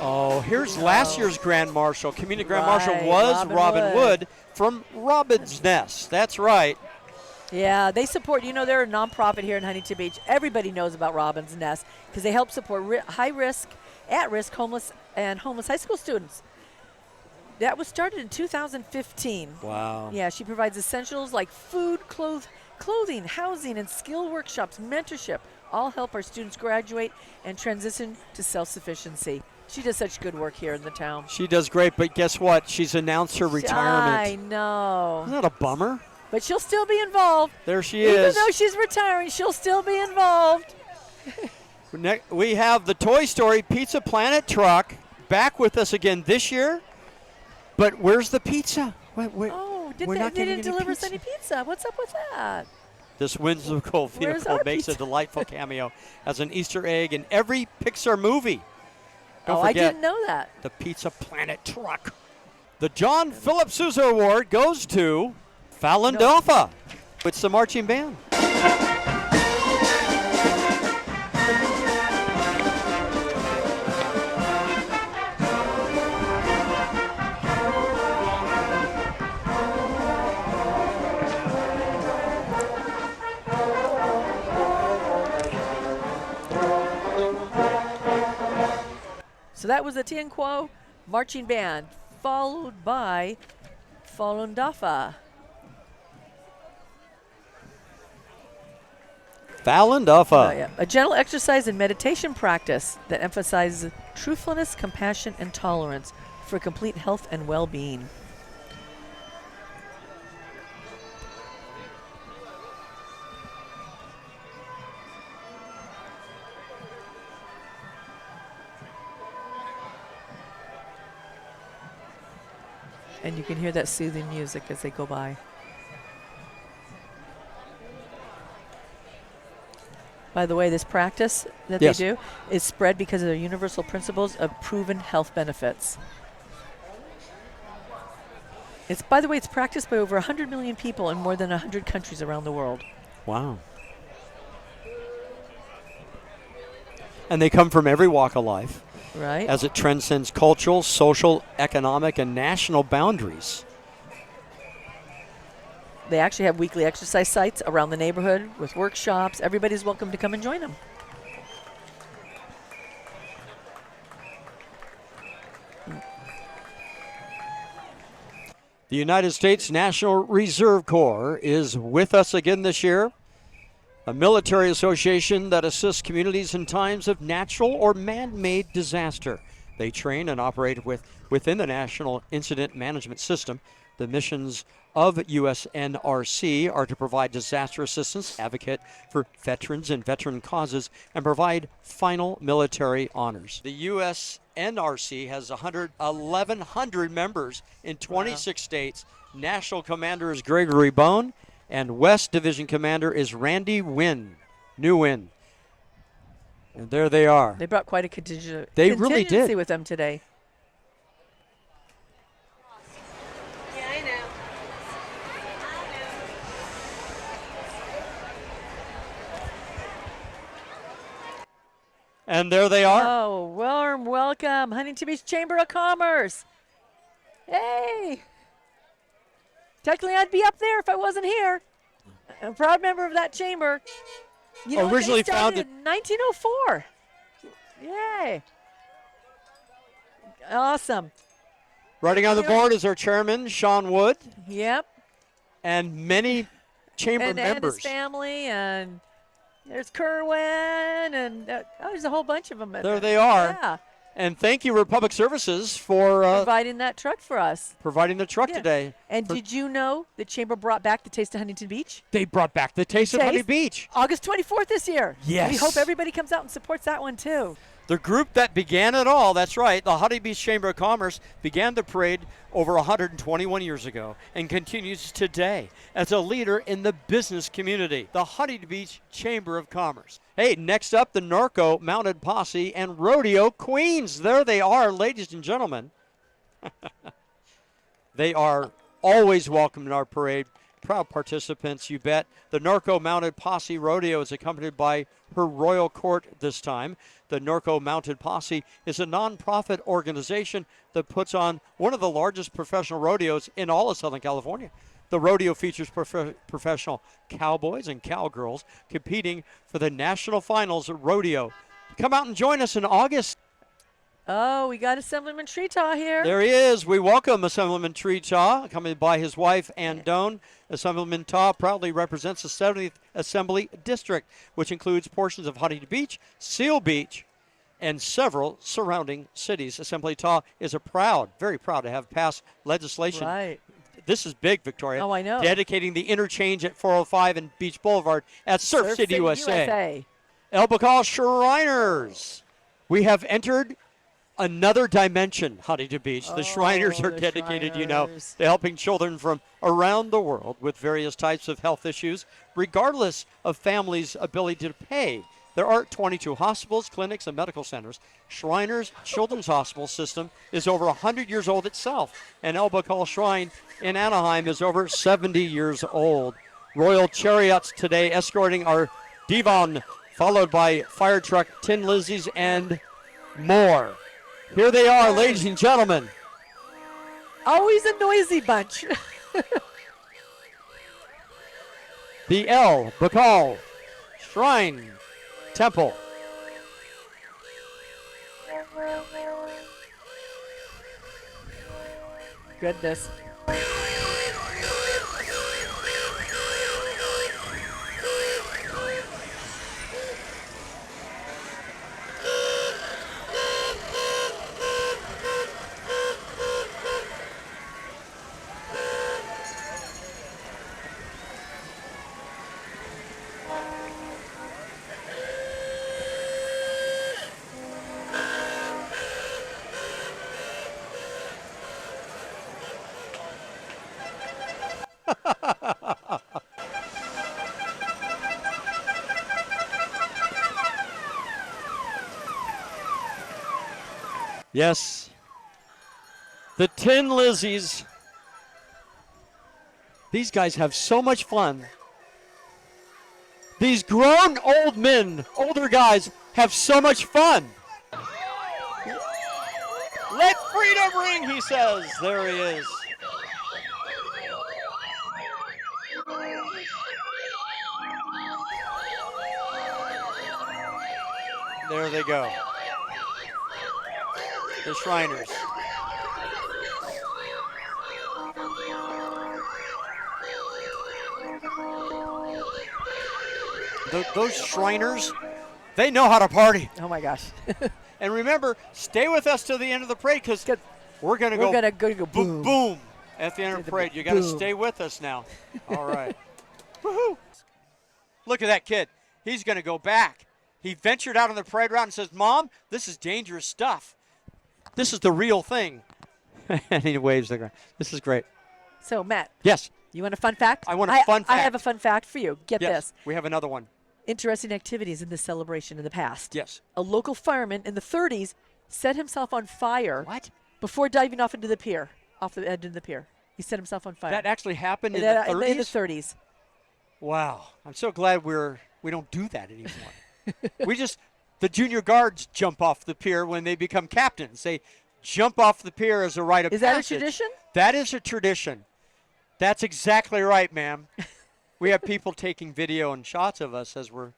Oh, here's last year's Grand Marshal. Community Grand Marshal was Robin Wood from Robin's Nest. That's right. Yeah, they support, they're a nonprofit here in Huntington Beach. Everybody knows about Robin's Nest because they help support at-risk homeless high school students. That was started in 2015. Wow. Yeah, she provides essentials like food, clothing, housing, and skill workshops, mentorship. All help our students graduate and transition to self-sufficiency. She does such good work here in the town. She does great, but guess what? She's announced her retirement. I know. Isn't that a bummer? But she'll still be involved. There she Even is. though she's retiring, she'll still be involved. We have the Toy Story Pizza Planet truck back with us again this year. But where's the pizza? They didn't deliver us any pizza. What's up with that? This whimsical vehicle makes a delightful cameo as an Easter egg in every Pixar movie. Don't forget, I didn't know that. The Pizza Planet truck. The John Philip Sousa Award goes to Fallon Doffa. It's the marching band. So that was the Tianquo Marching Band, followed by Falun Dafa. Fallon Doffa. A gentle exercise and meditation practice that emphasizes truthfulness, compassion, and tolerance for complete health and well-being. And you can hear that soothing music as they go by. By the way, this practice that they do is spread because of their universal principles of proven health benefits. By the way, it's practiced by over 100 million people in more than 100 countries around the world. Wow. And they come from every walk of life. Right. As it transcends cultural, social, economic, and national boundaries. They actually have weekly exercise sites around the neighborhood with workshops. Everybody's welcome to come and join them. The United States National Reserve Corps is with us again this year. A military association that assists communities in times of natural or man-made disaster. They train and operate within the National Incident Management System. The missions of USNRC are to provide disaster assistance, advocate for veterans and veteran causes, and provide final military honors. The USNRC has 1,100 members in 26 states. National Commander is Gregory Bone, and West Division Commander is Randy Wynn. New Wynn. And there they are. They brought quite a contingency really did. with them today. Yeah, I know. And there they are. Oh, warm welcome, Huntington Beach Chamber of Commerce. Hey. Technically, I'd be up there if I wasn't here. A proud member of that chamber. You know, Originally they started founded in 1904. Yay. Awesome. Writing on the board is our chairman, Sean Wood, Yep. and many chamber And members. his family, and there's Kerwin, and there's a whole bunch of them. There they are. Yeah. And thank you, Republic Services, for Providing that truck for us. providing the truck Yeah. today. And For- did you know the chamber brought back the Taste of Huntington Beach? They brought back the Taste of Huntington Beach. August 24th this year. Yes. We hope everybody comes out and supports that one too. The group that began it all, that's right, the Huntington Beach Chamber of Commerce began the parade over 121 years ago and continues today as a leader in the business community, the Huntington Beach Chamber of Commerce. Hey, next up, the Norco Mounted Posse and Rodeo Queens. There they are, ladies and gentlemen. They are always welcome in our parade. Proud participants, you bet. The Norco Mounted Posse Rodeo is accompanied by her royal court this time. The Norco Mounted Posse is a nonprofit organization that puts on one of the largest professional rodeos in all of Southern California. The rodeo features professional cowboys and cowgirls competing for the national finals at rodeo. Come out and join us in August. Oh, we got Assemblyman Treetaw here. There he is. We welcome Assemblyman Treetaw, accompanied by his wife, Ann Doan. Assemblyman Taw proudly represents the 70th Assembly District, which includes portions of Huntington Beach, Seal Beach, and several surrounding cities. Assembly Taw is very proud to have passed legislation. Right. This is big, Victoria. Oh, I know. Dedicating the interchange at 405 and Beach Boulevard at Surf City, USA. El Bacal Shriners. We have entered another dimension, Huntington Beach. The Shriners are the dedicated, Shriners. to helping children from around the world with various types of health issues, regardless of families' ability to pay. There are 22 hospitals, clinics, and medical centers. Shriners Children's Hospital System is over 100 years old itself, and El Bacal Shrine in Anaheim is over 70 years old. Royal chariots today escorting our divan, followed by fire truck, Tin Lizzies, and more. Here they are, ladies and gentlemen. Always a noisy bunch. The El Bacal Shrine Temple. Goodness. Yes. The Tin Lizzies. These guys have so much fun. These grown old men, older guys, have so much fun. Let freedom ring, he says. There he is. There they go. The Shriners. Those Shriners, they know how to party. Oh my gosh. And remember, stay with us till the end of the parade because we're going to We're go gonna go boom, boom. boom At the end of Do the the parade, you got to boom. stay with us now. All right. Woohoo! Look at that kid. He's going to go back. He ventured out on the parade route and says, Mom, this is dangerous stuff. This is the real thing. And he waves the ground. This is great. So, Matt, Yes. you want a fun fact? I want a fun I fact. have a fun fact for you. Get Yes. this. We have another one. Interesting activities in this celebration in the past. Yes. A local fireman in the 30s set himself on fire What? before diving off into the pier, off the edge of the pier. He set himself on fire. That actually happened in That- the 30s? In the 30s. Wow. I'm so glad we don't do that anymore. The junior guards jump off the pier when they become captains. They jump off the pier as a rite of Is that a passage. tradition? That is a tradition. That's exactly right, ma'am. We have people taking video and shots of us as we're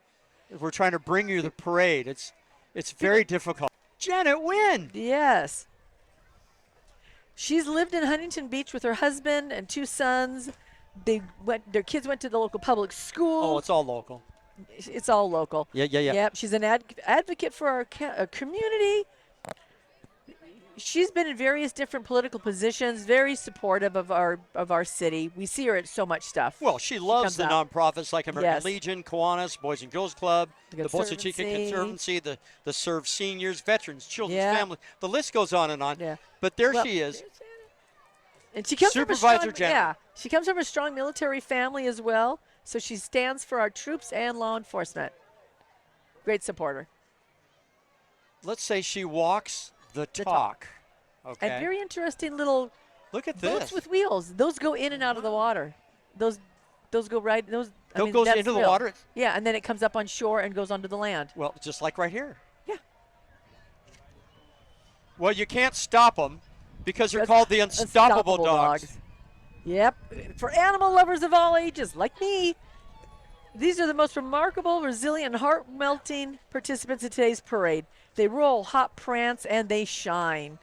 trying to bring you the parade. It's very difficult. Janet Wynn. Yes. She's lived in Huntington Beach with her husband and 2 sons. Their kids went to the local public school. Oh, it's all local. It's all local. Yeah. Yep. She's an advocate for our community. She's been in various different political positions, very supportive of our city. We see her at so much stuff. Well, she loves comes the out. nonprofits like American Yes. Legion, Kiwanis, Boys and Girls Club, the Bolsa Chica Conservancy. Conservancy, the Serve Seniors, Veterans, Children's Yeah. Families. The list goes on and on. Yeah. But there Well, she is. And she comes Supervisor from a strong, General. yeah, she comes from a strong military family as well. So she stands for our troops and law enforcement. Great supporter. Let's say she walks the talk. Okay. And very interesting little Look at boats this. with wheels. Those go in and out of the water. Those go right. Those. Goes that's into the real. water? Yeah, and then it comes up on shore and goes onto the land. Well, just like right here. Yeah. Well, you can't stop them because they're That's called the Unstoppable Dogs. Yep. For animal lovers of all ages, like me, these are the most remarkable, resilient, heart-melting participants in today's parade. They roll, hop, prance, and they shine.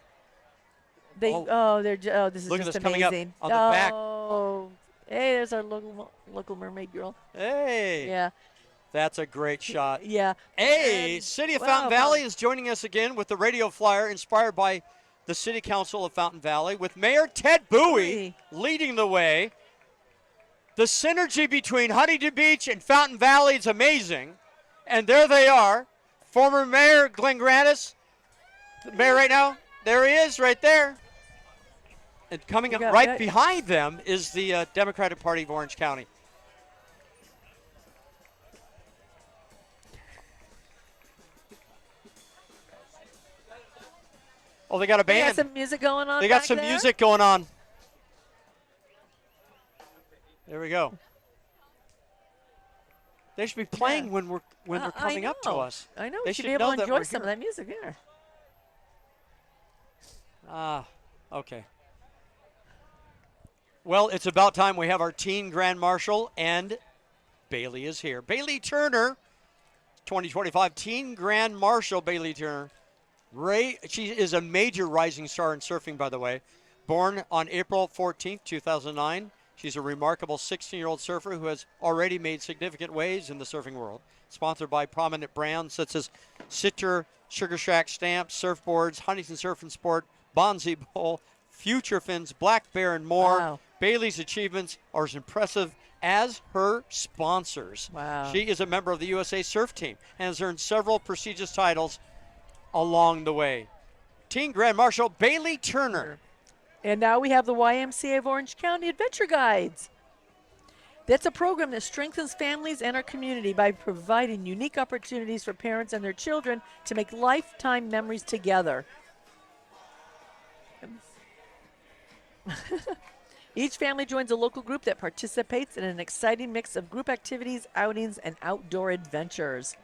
This is Look at just this coming up amazing. on the back. Oh, hey, there's our local mermaid girl. Hey. Yeah, That's a great shot. yeah. Hey, And- City of wow, Fountain Valley is joining us again with the radio flyer inspired by the City Council of Fountain Valley with Mayor Ted Bowie leading the way. The synergy between Huntington Beach and Fountain Valley is amazing. And there they are. Former Mayor Glenn Grannis, the mayor right now. There he is right there. And coming up right behind them is the Democratic Party of Orange County. Oh, they got a They got band. some music going on. They got back some there? music going on. There we go. They should be playing when they're coming up to us. I know. They We should should be able know to that enjoy we're some of here. that music there. Okay. Well, it's about time we have our teen Grand Marshal, and Bailey is here. Bailey Turner, 2025 Teen Grand Marshal Bailey Turner. She is a major rising star in surfing, by the way. Born on April 14th, 2009. She's a remarkable 16-year-old surfer who has already made significant waves in the surfing world. Sponsored by prominent brands such as Sitter, Sugar Shack Stamps, Surfboards, Huntington Surf and Sport, Bonzi Bowl, Future Fins, Black Bear, and more. Wow. Bailey's achievements are as impressive as her sponsors. Wow. She is a member of the USA Surf Team and has earned several prestigious titles along the way. Teen Grand Marshal Bailey Turner. And now we have the YMCA of Orange County Adventure Guides. That's a program that strengthens families and our community by providing unique opportunities for parents and their children to make lifetime memories together. Each family joins a local group that participates in an exciting mix of group activities, outings, and outdoor adventures.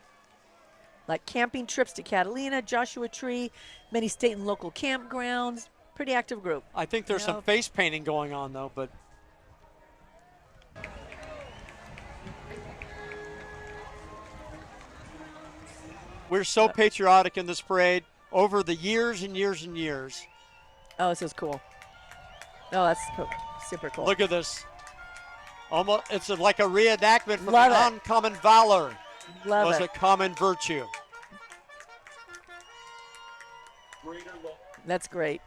Like camping trips to Catalina, Joshua Tree, many state and local campgrounds. Pretty active group. I think there's some face painting going on, though, but we're so patriotic in this parade over the years and years and years. Oh, this is cool. Oh, that's super cool. Look at this. Almost, it's like a reenactment from Love it. uncommon valor Love was it. a common virtue. That's great.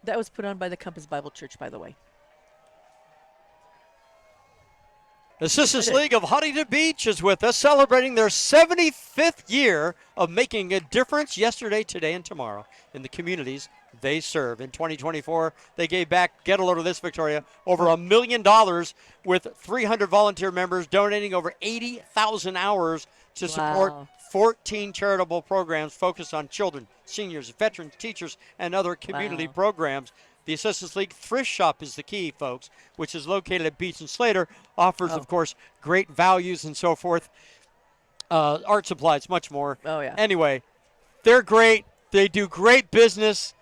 That was put on by the Compass Bible Church, by the way. The Assistance League of Huntington Beach is with us, celebrating their 75th year of making a difference yesterday, today, and tomorrow in the communities they serve. In 2024, they gave back, get a load of this, Victoria, over $1 million with 300 volunteer members donating over 80,000 hours to support 14 charitable programs focused on children, seniors, veterans, teachers, and other community programs. The Assistance League Thrift Shop is the key, folks, which is located at Beach and Slater, offers, of course, great values and so forth, art supplies, much more. Oh, yeah. Anyway, they're great. They do great business,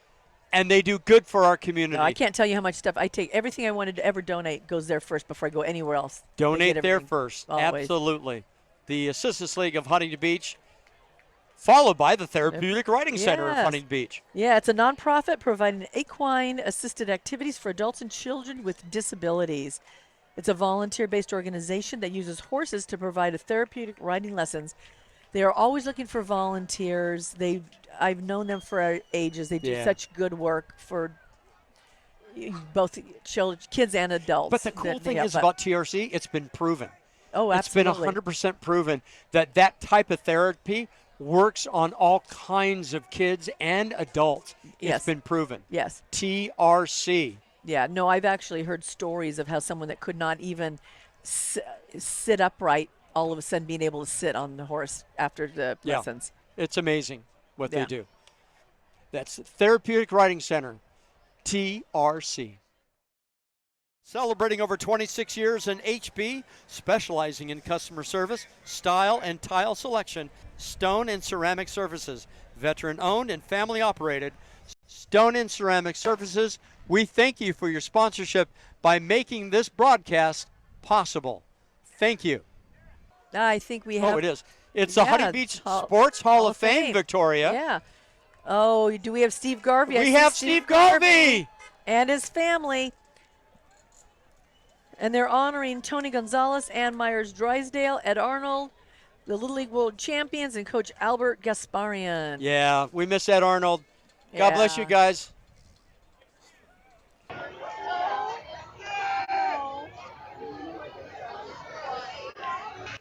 and they do good for our community. No, I can't tell you how much stuff I take. Everything I wanted to ever donate goes there first before I go anywhere else. Donate there first. Always. Absolutely. The Assistance League of Huntington Beach, followed by the Therapeutic Riding Center of Huntington Beach. Yeah, it's a nonprofit providing equine-assisted activities for adults and children with disabilities. It's a volunteer-based organization that uses horses to provide a therapeutic riding lessons. They are always looking for volunteers. I've known them for ages. They do such good work for both kids and adults. But the cool thing is about TRC, it's been proven. Oh, absolutely. It's been 100% proven that type of therapy works on all kinds of kids and adults. Yes. It's been proven. Yes. TRC. Yeah, no, I've actually heard stories of how someone that could not even sit upright, all of a sudden being able to sit on the horse after the lessons. It's amazing what they do. That's Therapeutic Riding Center, TRC. Celebrating over 26 years in HB, specializing in customer service, style, and tile selection, Stone and Ceramic Services, veteran-owned and family-operated. Stone and Ceramic Services, we thank you for your sponsorship by making this broadcast possible. Thank you. I think we have. Oh, it is. It's the Huntington Beach Sports Hall of Fame, Victoria. Yeah. Oh, do we have Steve Garvey? We have Steve Garvey! And his family. And they're honoring Tony Gonzalez, Ann Myers Drysdale, Ed Arnold, the Little League World Champions, and Coach Albert Gasparian. Yeah, we miss Ed Arnold. God bless you guys.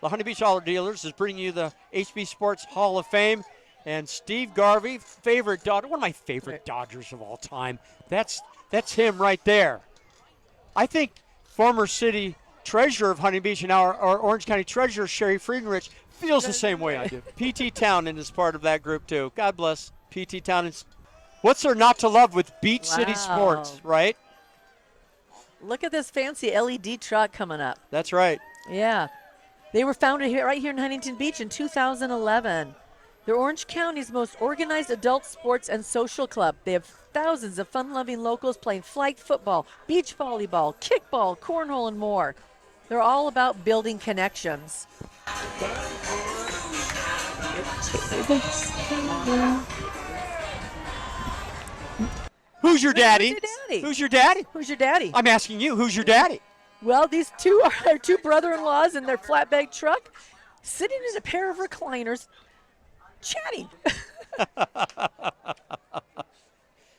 The Huntington Beach Auto Dealers is bringing you the HB Sports Hall of Fame. And Steve Garvey, favorite Dodger, one of my favorite Dodgers of all time. That's him right there. I think former city treasurer of Huntington Beach and now our Orange County treasurer, Sherry Friedenrich, feels the same way I do. P.T. Townend is part of that group too. God bless P.T. Townend. What's there not to love with Beach City Sports, right? Look at this fancy LED truck coming up. That's right. Yeah. They were founded right here in Huntington Beach in 2011. They're Orange County's most organized adult sports and social club. They have thousands of fun-loving locals playing flag football, beach volleyball, kickball, cornhole, and more. They're all about building connections. Who's your daddy? Who's your daddy? Who's your daddy? Who's your daddy? I'm asking you, who's your daddy? Well, these two are their two brother-in-laws in their flatbed truck, sitting in a pair of recliners, chatting.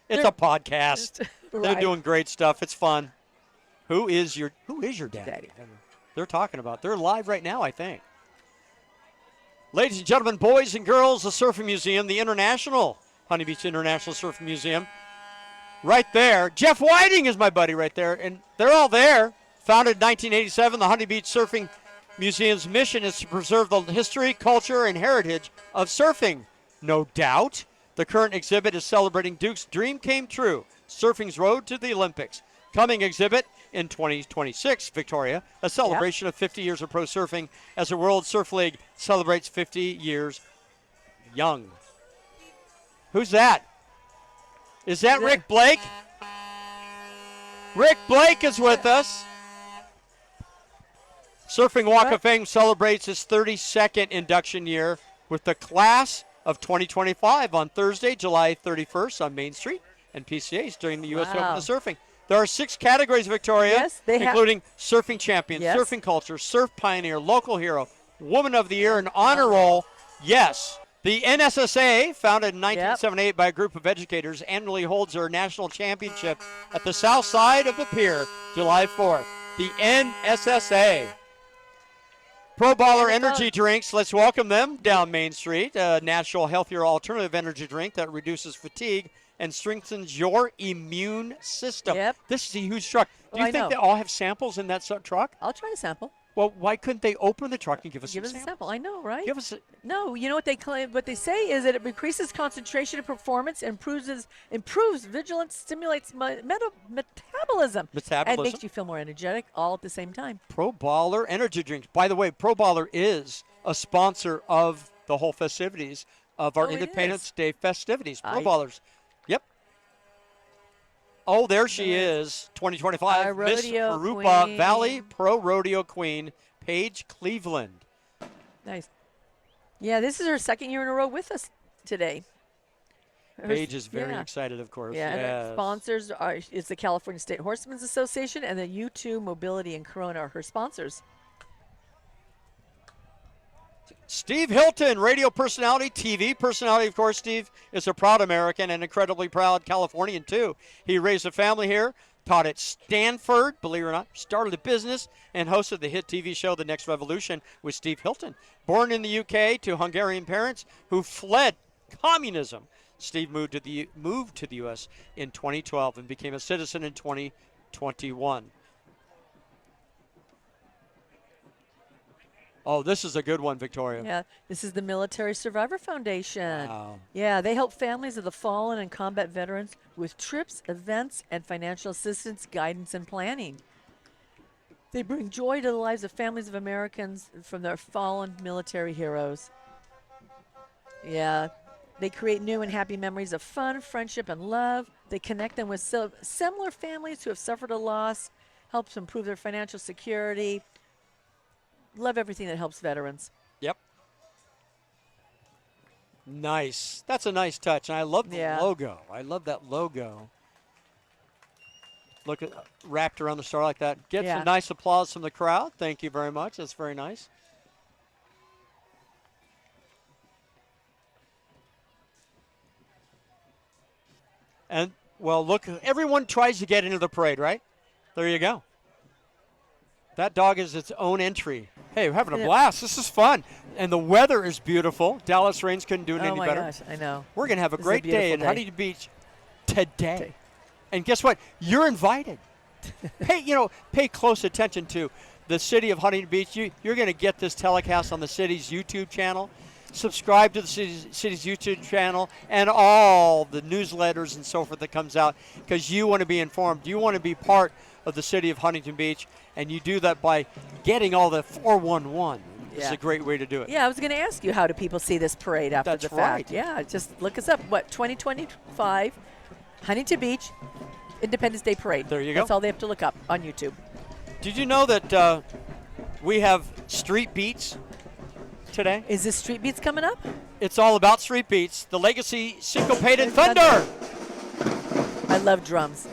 It's a podcast. Right. They're doing great stuff. It's fun. Who is your daddy? They're talking about. They're live right now, I think. Ladies and gentlemen, boys and girls, the Surfing Museum, the International Huntington Beach International Surfing Museum, right there. Jeff Whiting is my buddy right there, and they're all there. Founded in 1987, the Huntington Beach Surfing Museum's mission is to preserve the history, culture, and heritage of surfing. No doubt. The current exhibit is celebrating Duke's dream came true, surfing's road to the Olympics. Coming exhibit in 2026, Victoria, a celebration of 50 years of pro surfing as the World Surf League celebrates 50 years young. Who's that? Is that Rick Blake? Rick Blake is with us. Surfing Walk of Fame celebrates its 32nd induction year with the class of 2025 on Thursday, July 31st on Main Street and PCA's during the U.S. Open of Surfing. There are 6 categories, Victoria, including Surfing Champion, Surfing Culture, Surf Pioneer, Local Hero, Woman of the Year, and Honor Roll. Yes, The NSSA, founded in 1978 by a group of educators, annually holds their national championship at the south side of the pier, July 4th. The NSSA. Pro Baller Energy Drinks, let's welcome them down Main Street. A natural, healthier alternative energy drink that reduces fatigue and strengthens your immune system. Yep. This is a huge truck. Do Oh, you I think know. they all have samples in that truck? I'll try a sample. Well, why couldn't they open the truck and give us Give some us a samples? sample. I know, right? Give us a, No, you know what they claim? What they say is that it increases concentration and performance, improves vigilance, stimulates metabolism, and Metabolism. makes you feel more energetic, all at the same time. Pro Baller Energy Drinks. By the way, Pro Baller is a sponsor of the whole festivities of our Oh, it Independence is? Day festivities. Pro I- Ballers. Yep. Oh, there she is. 2025 Our Miss rodeo Arupa queen. Valley Pro Rodeo Queen, Paige Cleveland. Nice. Yeah, this is her second year in a row with us today. Paige is very yeah. excited, of course. Yeah, and our Yes. sponsors is the California State Horsemen's Association and the U2 Mobility and Corona are her sponsors. Steve Hilton, radio personality, TV personality. Of course, Steve is a proud American and incredibly proud Californian, too. He raised a family here, taught at Stanford, believe it or not, started a business, and hosted the hit TV show The Next Revolution with Steve Hilton. Born in the UK to Hungarian parents who fled communism, Steve moved to the U.S. in 2012 and became a citizen in 2021. Oh, this is a good one, Victoria. Yeah, this is the Military Survivor Foundation. Wow. Yeah, they help families of the fallen and combat veterans with trips, events, and financial assistance, guidance, and planning. They bring joy to the lives of families of Americans from their fallen military heroes. Yeah, they create new and happy memories of fun, friendship, and love. They connect them with similar families who have suffered a loss, helps improve their financial security. Love everything that helps veterans. Yep. Nice. That's a nice touch. And I love the Yeah. logo. I love that logo. Look at wrapped around the star like that. Get Yeah. some nice applause from the crowd. Thank you very much. That's very nice. And, well, look, everyone tries to get into the parade, right? There you go. That dog is its own entry. Hey, we're having a Yeah. blast. This is fun. And the weather is beautiful. Dallas Rains couldn't do it Oh any my better. gosh, I know. We're going to have a This is a great day beautiful in day. Huntington Beach today. Day. And guess what? You're invited. Pay close attention to the city of Huntington Beach. You're going to get this telecast on the city's YouTube channel. Subscribe to the city's YouTube channel and all the newsletters and so forth that comes out because you want to be informed. You want to be part of the city of Huntington Beach, and you do that by getting all the 411. This is Yeah. a great way to do it. Yeah, I was going to ask you, how do people see this parade after That's the fact? right. Yeah, just look us up. 2025 Huntington Beach Independence Day Parade. There you go. That's all they have to look up on YouTube. Did you know that we have street beats today? Is this Street Beats coming up? It's all about street beats. The Legacy Syncopated Thunder. I love drums.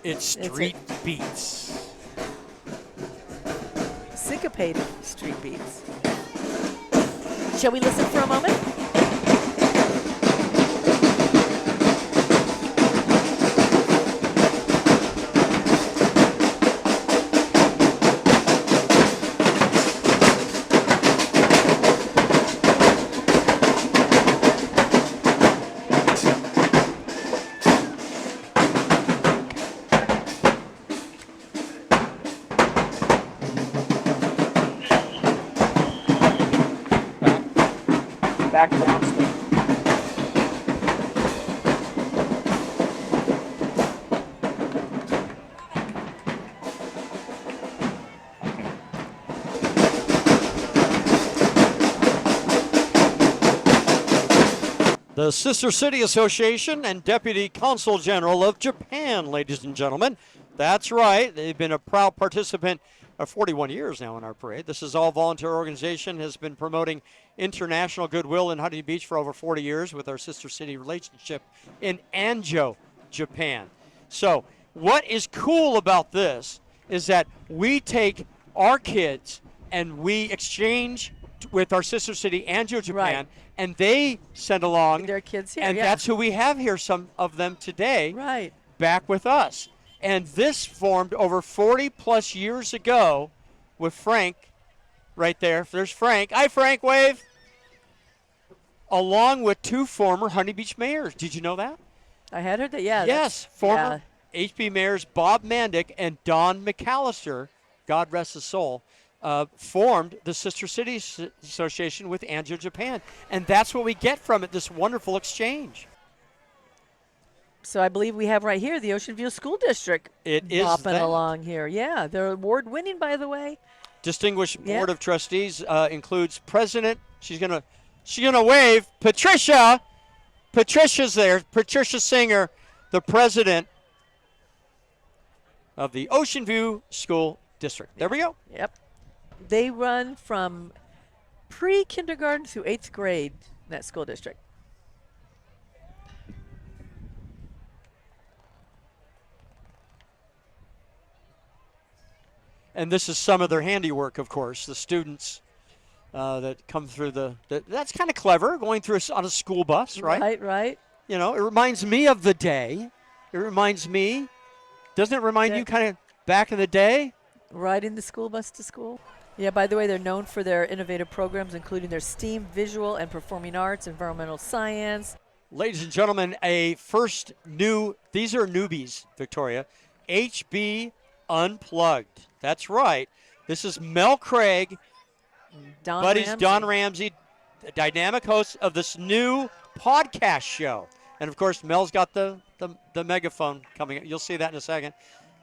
It's It's street beats. Syncopated Street Beats. Shall we listen for a moment? Back downstairs. The Sister City Association and Deputy Consul General of Japan, ladies and gentlemen. That's right. They've been a proud participant of 41 years now in our parade. This is all volunteer organization, has been promoting international goodwill in Huntington Beach for over 40 years with our sister city relationship in Anjo, Japan. So what is cool about this is that we take our kids and we exchange with our sister city, Anjo, Japan, Right. and they sent along Their kids here, and yeah. that's who we have here, some of them today, Right. back with us. And this formed over 40 plus years ago with Frank right there. There's Frank. Hi, Frank, wave. Along with 2 former Huntington Beach mayors. Did you know that? I had heard that, yeah. Yes, former HB mayors Bob Mandick and Don McAllister, God rest his soul, formed the Sister Cities Association with Anjo, Japan. And that's what we get from it, this wonderful exchange. So I believe we have right here the Ocean View School District. It is bopping that. along here. Yeah, they're award-winning, by the way. Distinguished Yeah. Board of Trustees includes President. She's gonna wave. Patricia. Patricia's there. Patricia Singer, the president of the Ocean View School District. There we go. Yep. They run from pre-kindergarten through 8th grade in that school district. And this is some of their handiwork, of course. The students that come through that's kind of clever, going through on a school bus, right? Right. You know, it reminds me of the day. It reminds me. Doesn't it remind you kind of back in the day? Riding the school bus to school. Yeah, by the way, they're known for their innovative programs, including their STEAM, visual, and performing arts, environmental science. Ladies and gentlemen, these are newbies, Victoria. HB Unplugged. That's right. This is Mel Craig, Don Ramsey, the dynamic host of this new podcast show. And of course, Mel's got the megaphone coming up. You'll see that in a second.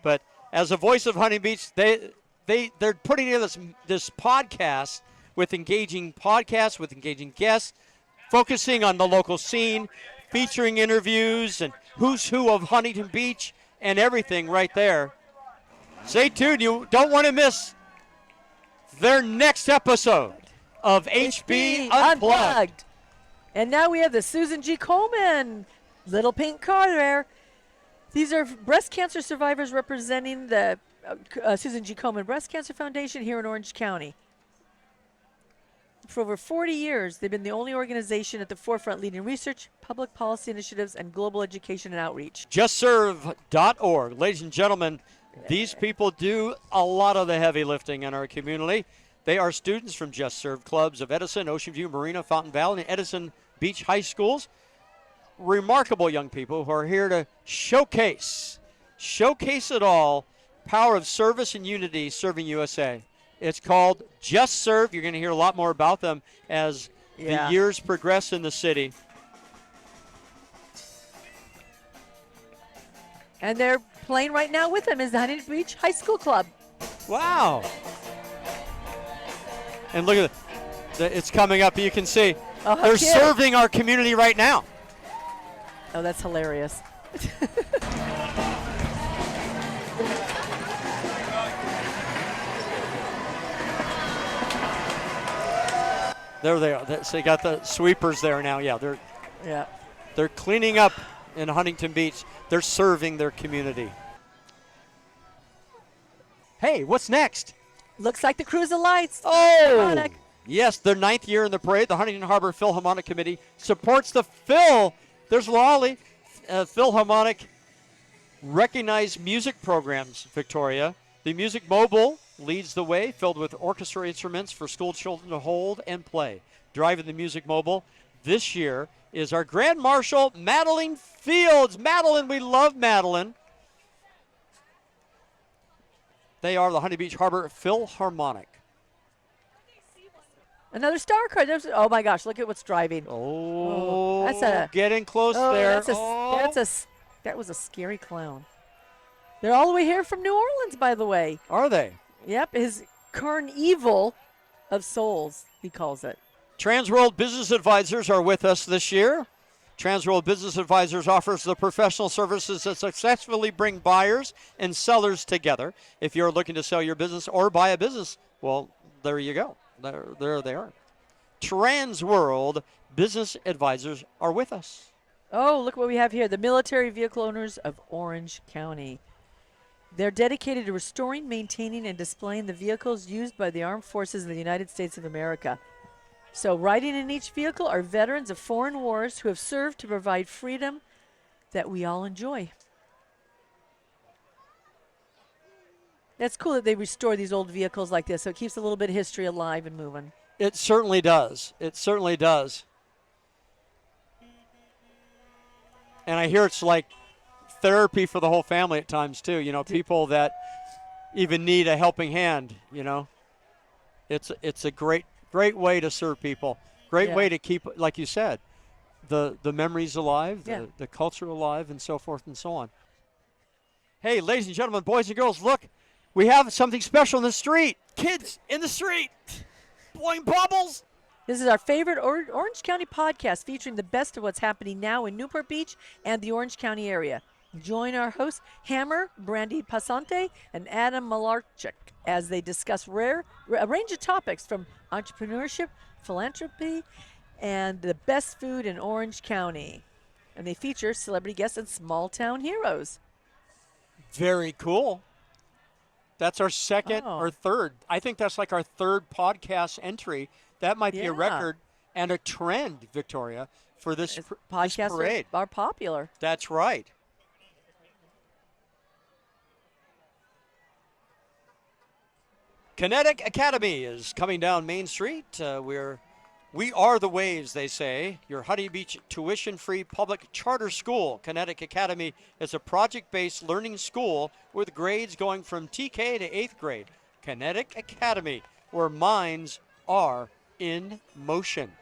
But as a voice of Huntington Beach, they're putting together this podcast with engaging guests, focusing on the local scene, featuring interviews and who's who of Huntington Beach and everything right there. Stay tuned. You don't want to miss their next episode of HB Unplugged. And now we have the Susan G. Coleman little pink car there. These are breast cancer survivors representing the Susan G. Komen Breast Cancer Foundation here in Orange County. For over 40 years, they've been the only organization at the forefront leading research, public policy initiatives, and global education and outreach. JustServe.org. Ladies and gentlemen, these people do a lot of the heavy lifting in our community. They are students from Just Serve clubs of Edison, Ocean View, Marina, Fountain Valley, and Edison Beach High Schools. Remarkable young people who are here to showcase it all. Power of service and unity, serving USA. It's called Just Serve. You're going to hear a lot more about them as the years progress in the city. And they're playing right now with them is the Huntington Beach High School Club. Wow. And look at it. It's coming up. You can see they're serving our community right now. Oh, that's hilarious. There they are. So you got the sweepers there now. Yeah, they're cleaning up in Huntington Beach. They're serving their community. Hey, what's next? Looks like the Cruise of Lights. Oh, yes, their 9th year in the parade. The Huntington Harbor Philharmonic Committee supports the There's Lolly. Philharmonic recognized music programs, Victoria. The Music Mobile leads the way, filled with orchestra instruments for school children to hold and play. Driving the Music Mobile this year is our Grand Marshal, Madeline Fields. Madeline, we love Madeline. They are the Huntington Beach Harbor Philharmonic. Another star car. Oh my gosh! Look at what's driving. Oh, that's getting close there. That was a scary clown. They're all the way here from New Orleans, by the way. Are they? Yep, his Carnival of Souls, he calls it. Transworld Business Advisors are with us this year. Transworld Business Advisors offers the professional services that successfully bring buyers and sellers together. If you're looking to sell your business or buy a business, well, there you go. There they are. Transworld Business Advisors are with us. Oh, look what we have here. The Military Vehicle Owners of Orange County. They're dedicated to restoring, maintaining, and displaying the vehicles used by the armed forces of the United States of America. So riding in each vehicle are veterans of foreign wars who have served to provide freedom that we all enjoy. That's cool that they restore these old vehicles like this, so it keeps a little bit of history alive and moving. It certainly does. It certainly does. And I hear it's like therapy for the whole family at times too. You know, people that even need a helping hand. You know, it's a great way to serve people. Great way to keep, like you said, the memories alive, the culture alive, and so forth and so on. Hey, ladies and gentlemen, boys and girls, look, we have something special in the street. Kids in the street, blowing bubbles. This is our favorite Orange County podcast featuring the best of what's happening now in Newport Beach and the Orange County area. Join our hosts, Hammer, Brandy Pasante, and Adam Malarchuk, as they discuss a range of topics from entrepreneurship, philanthropy, and the best food in Orange County. And they feature celebrity guests and small town heroes. Very cool. That's our second or third. I think that's like our third podcast entry. That might be a record and a trend, Victoria, for this podcasts parade. Are popular. That's right. Kinetic Academy is coming down Main Street. We are the waves, they say. Your Huntington Beach tuition-free public charter school. Kinetic Academy is a project-based learning school with grades going from TK to 8th grade. Kinetic Academy, where minds are in motion.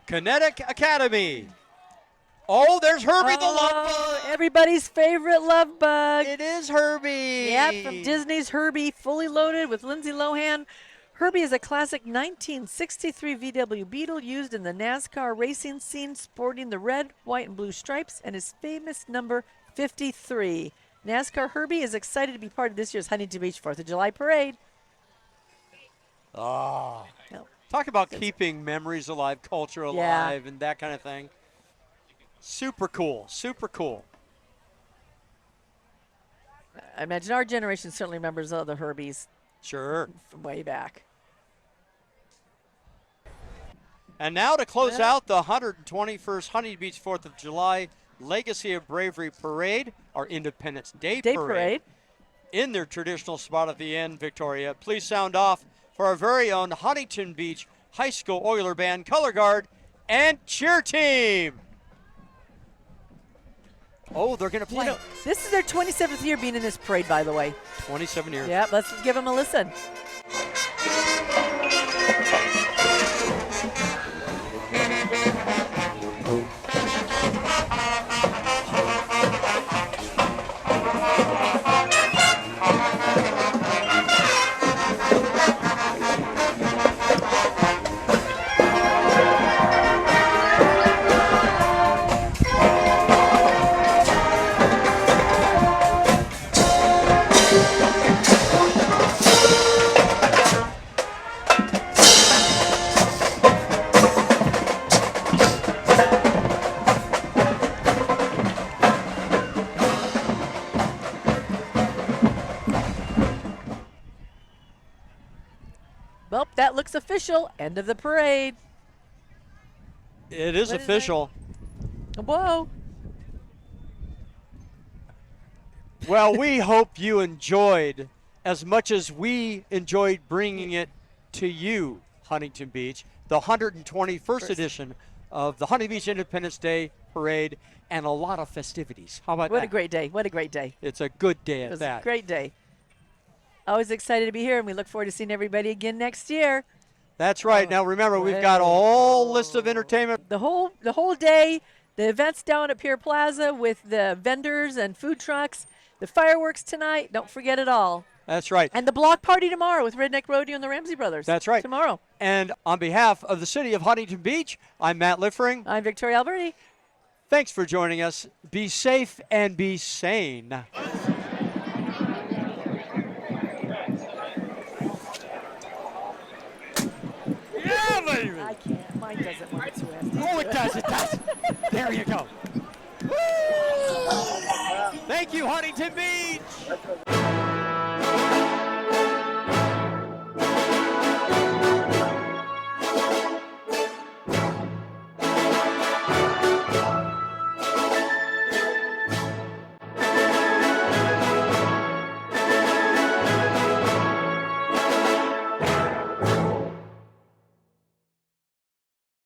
Kinetic Academy. Oh, there's Herbie the love bug. Everybody's favorite love bug. It is Herbie. Yeah, from Disney's Herbie, fully loaded with Lindsay Lohan. Herbie is a classic 1963 VW Beetle used in the NASCAR racing scene, sporting the red, white, and blue stripes and his famous number 53. NASCAR Herbie is excited to be part of this year's Huntington Beach 4th of July parade. Oh, talk about keeping memories alive, culture alive, and that kind of thing. Super cool, super cool. I imagine our generation certainly remembers the Herbies. Sure. From way back. And now to close out the 121st Huntington Beach 4th of July Legacy of Bravery Parade, our Independence Day Parade. In their traditional spot at the end, Victoria, please sound off for our very own Huntington Beach High School Oiler Band, Color Guard, and Cheer Team. Oh, they're going to play. You know, this is their 27th year being in this parade, by the way. 27 years. Yeah, let's give them a listen. Well, that looks official. End of the parade. It is official. Whoa. Well, we hope you enjoyed as much as we enjoyed bringing it to you, Huntington Beach, the 121st edition of the Huntington Beach Independence Day Parade, and a lot of festivities. How about that? What a great day. What a great day. It's a good day at It was that. a great day. Always excited to be here, and we look forward to seeing everybody again next year. That's right. Now remember, we've got a whole list of entertainment. The whole day, the events down at Pier Plaza with the vendors and food trucks, the fireworks tonight. Don't forget it all. That's right. And the block party tomorrow with Redneck Rodeo and the Ramsey Brothers. That's right. Tomorrow. And on behalf of the city of Huntington Beach, I'm Matt Liffreing. I'm Victoria Alberty. Thanks for joining us. Be safe and be sane. Yeah, baby. I can't. Mine doesn't want to twist. Oh, it does. It does. There you go. Thank you, Huntington Beach.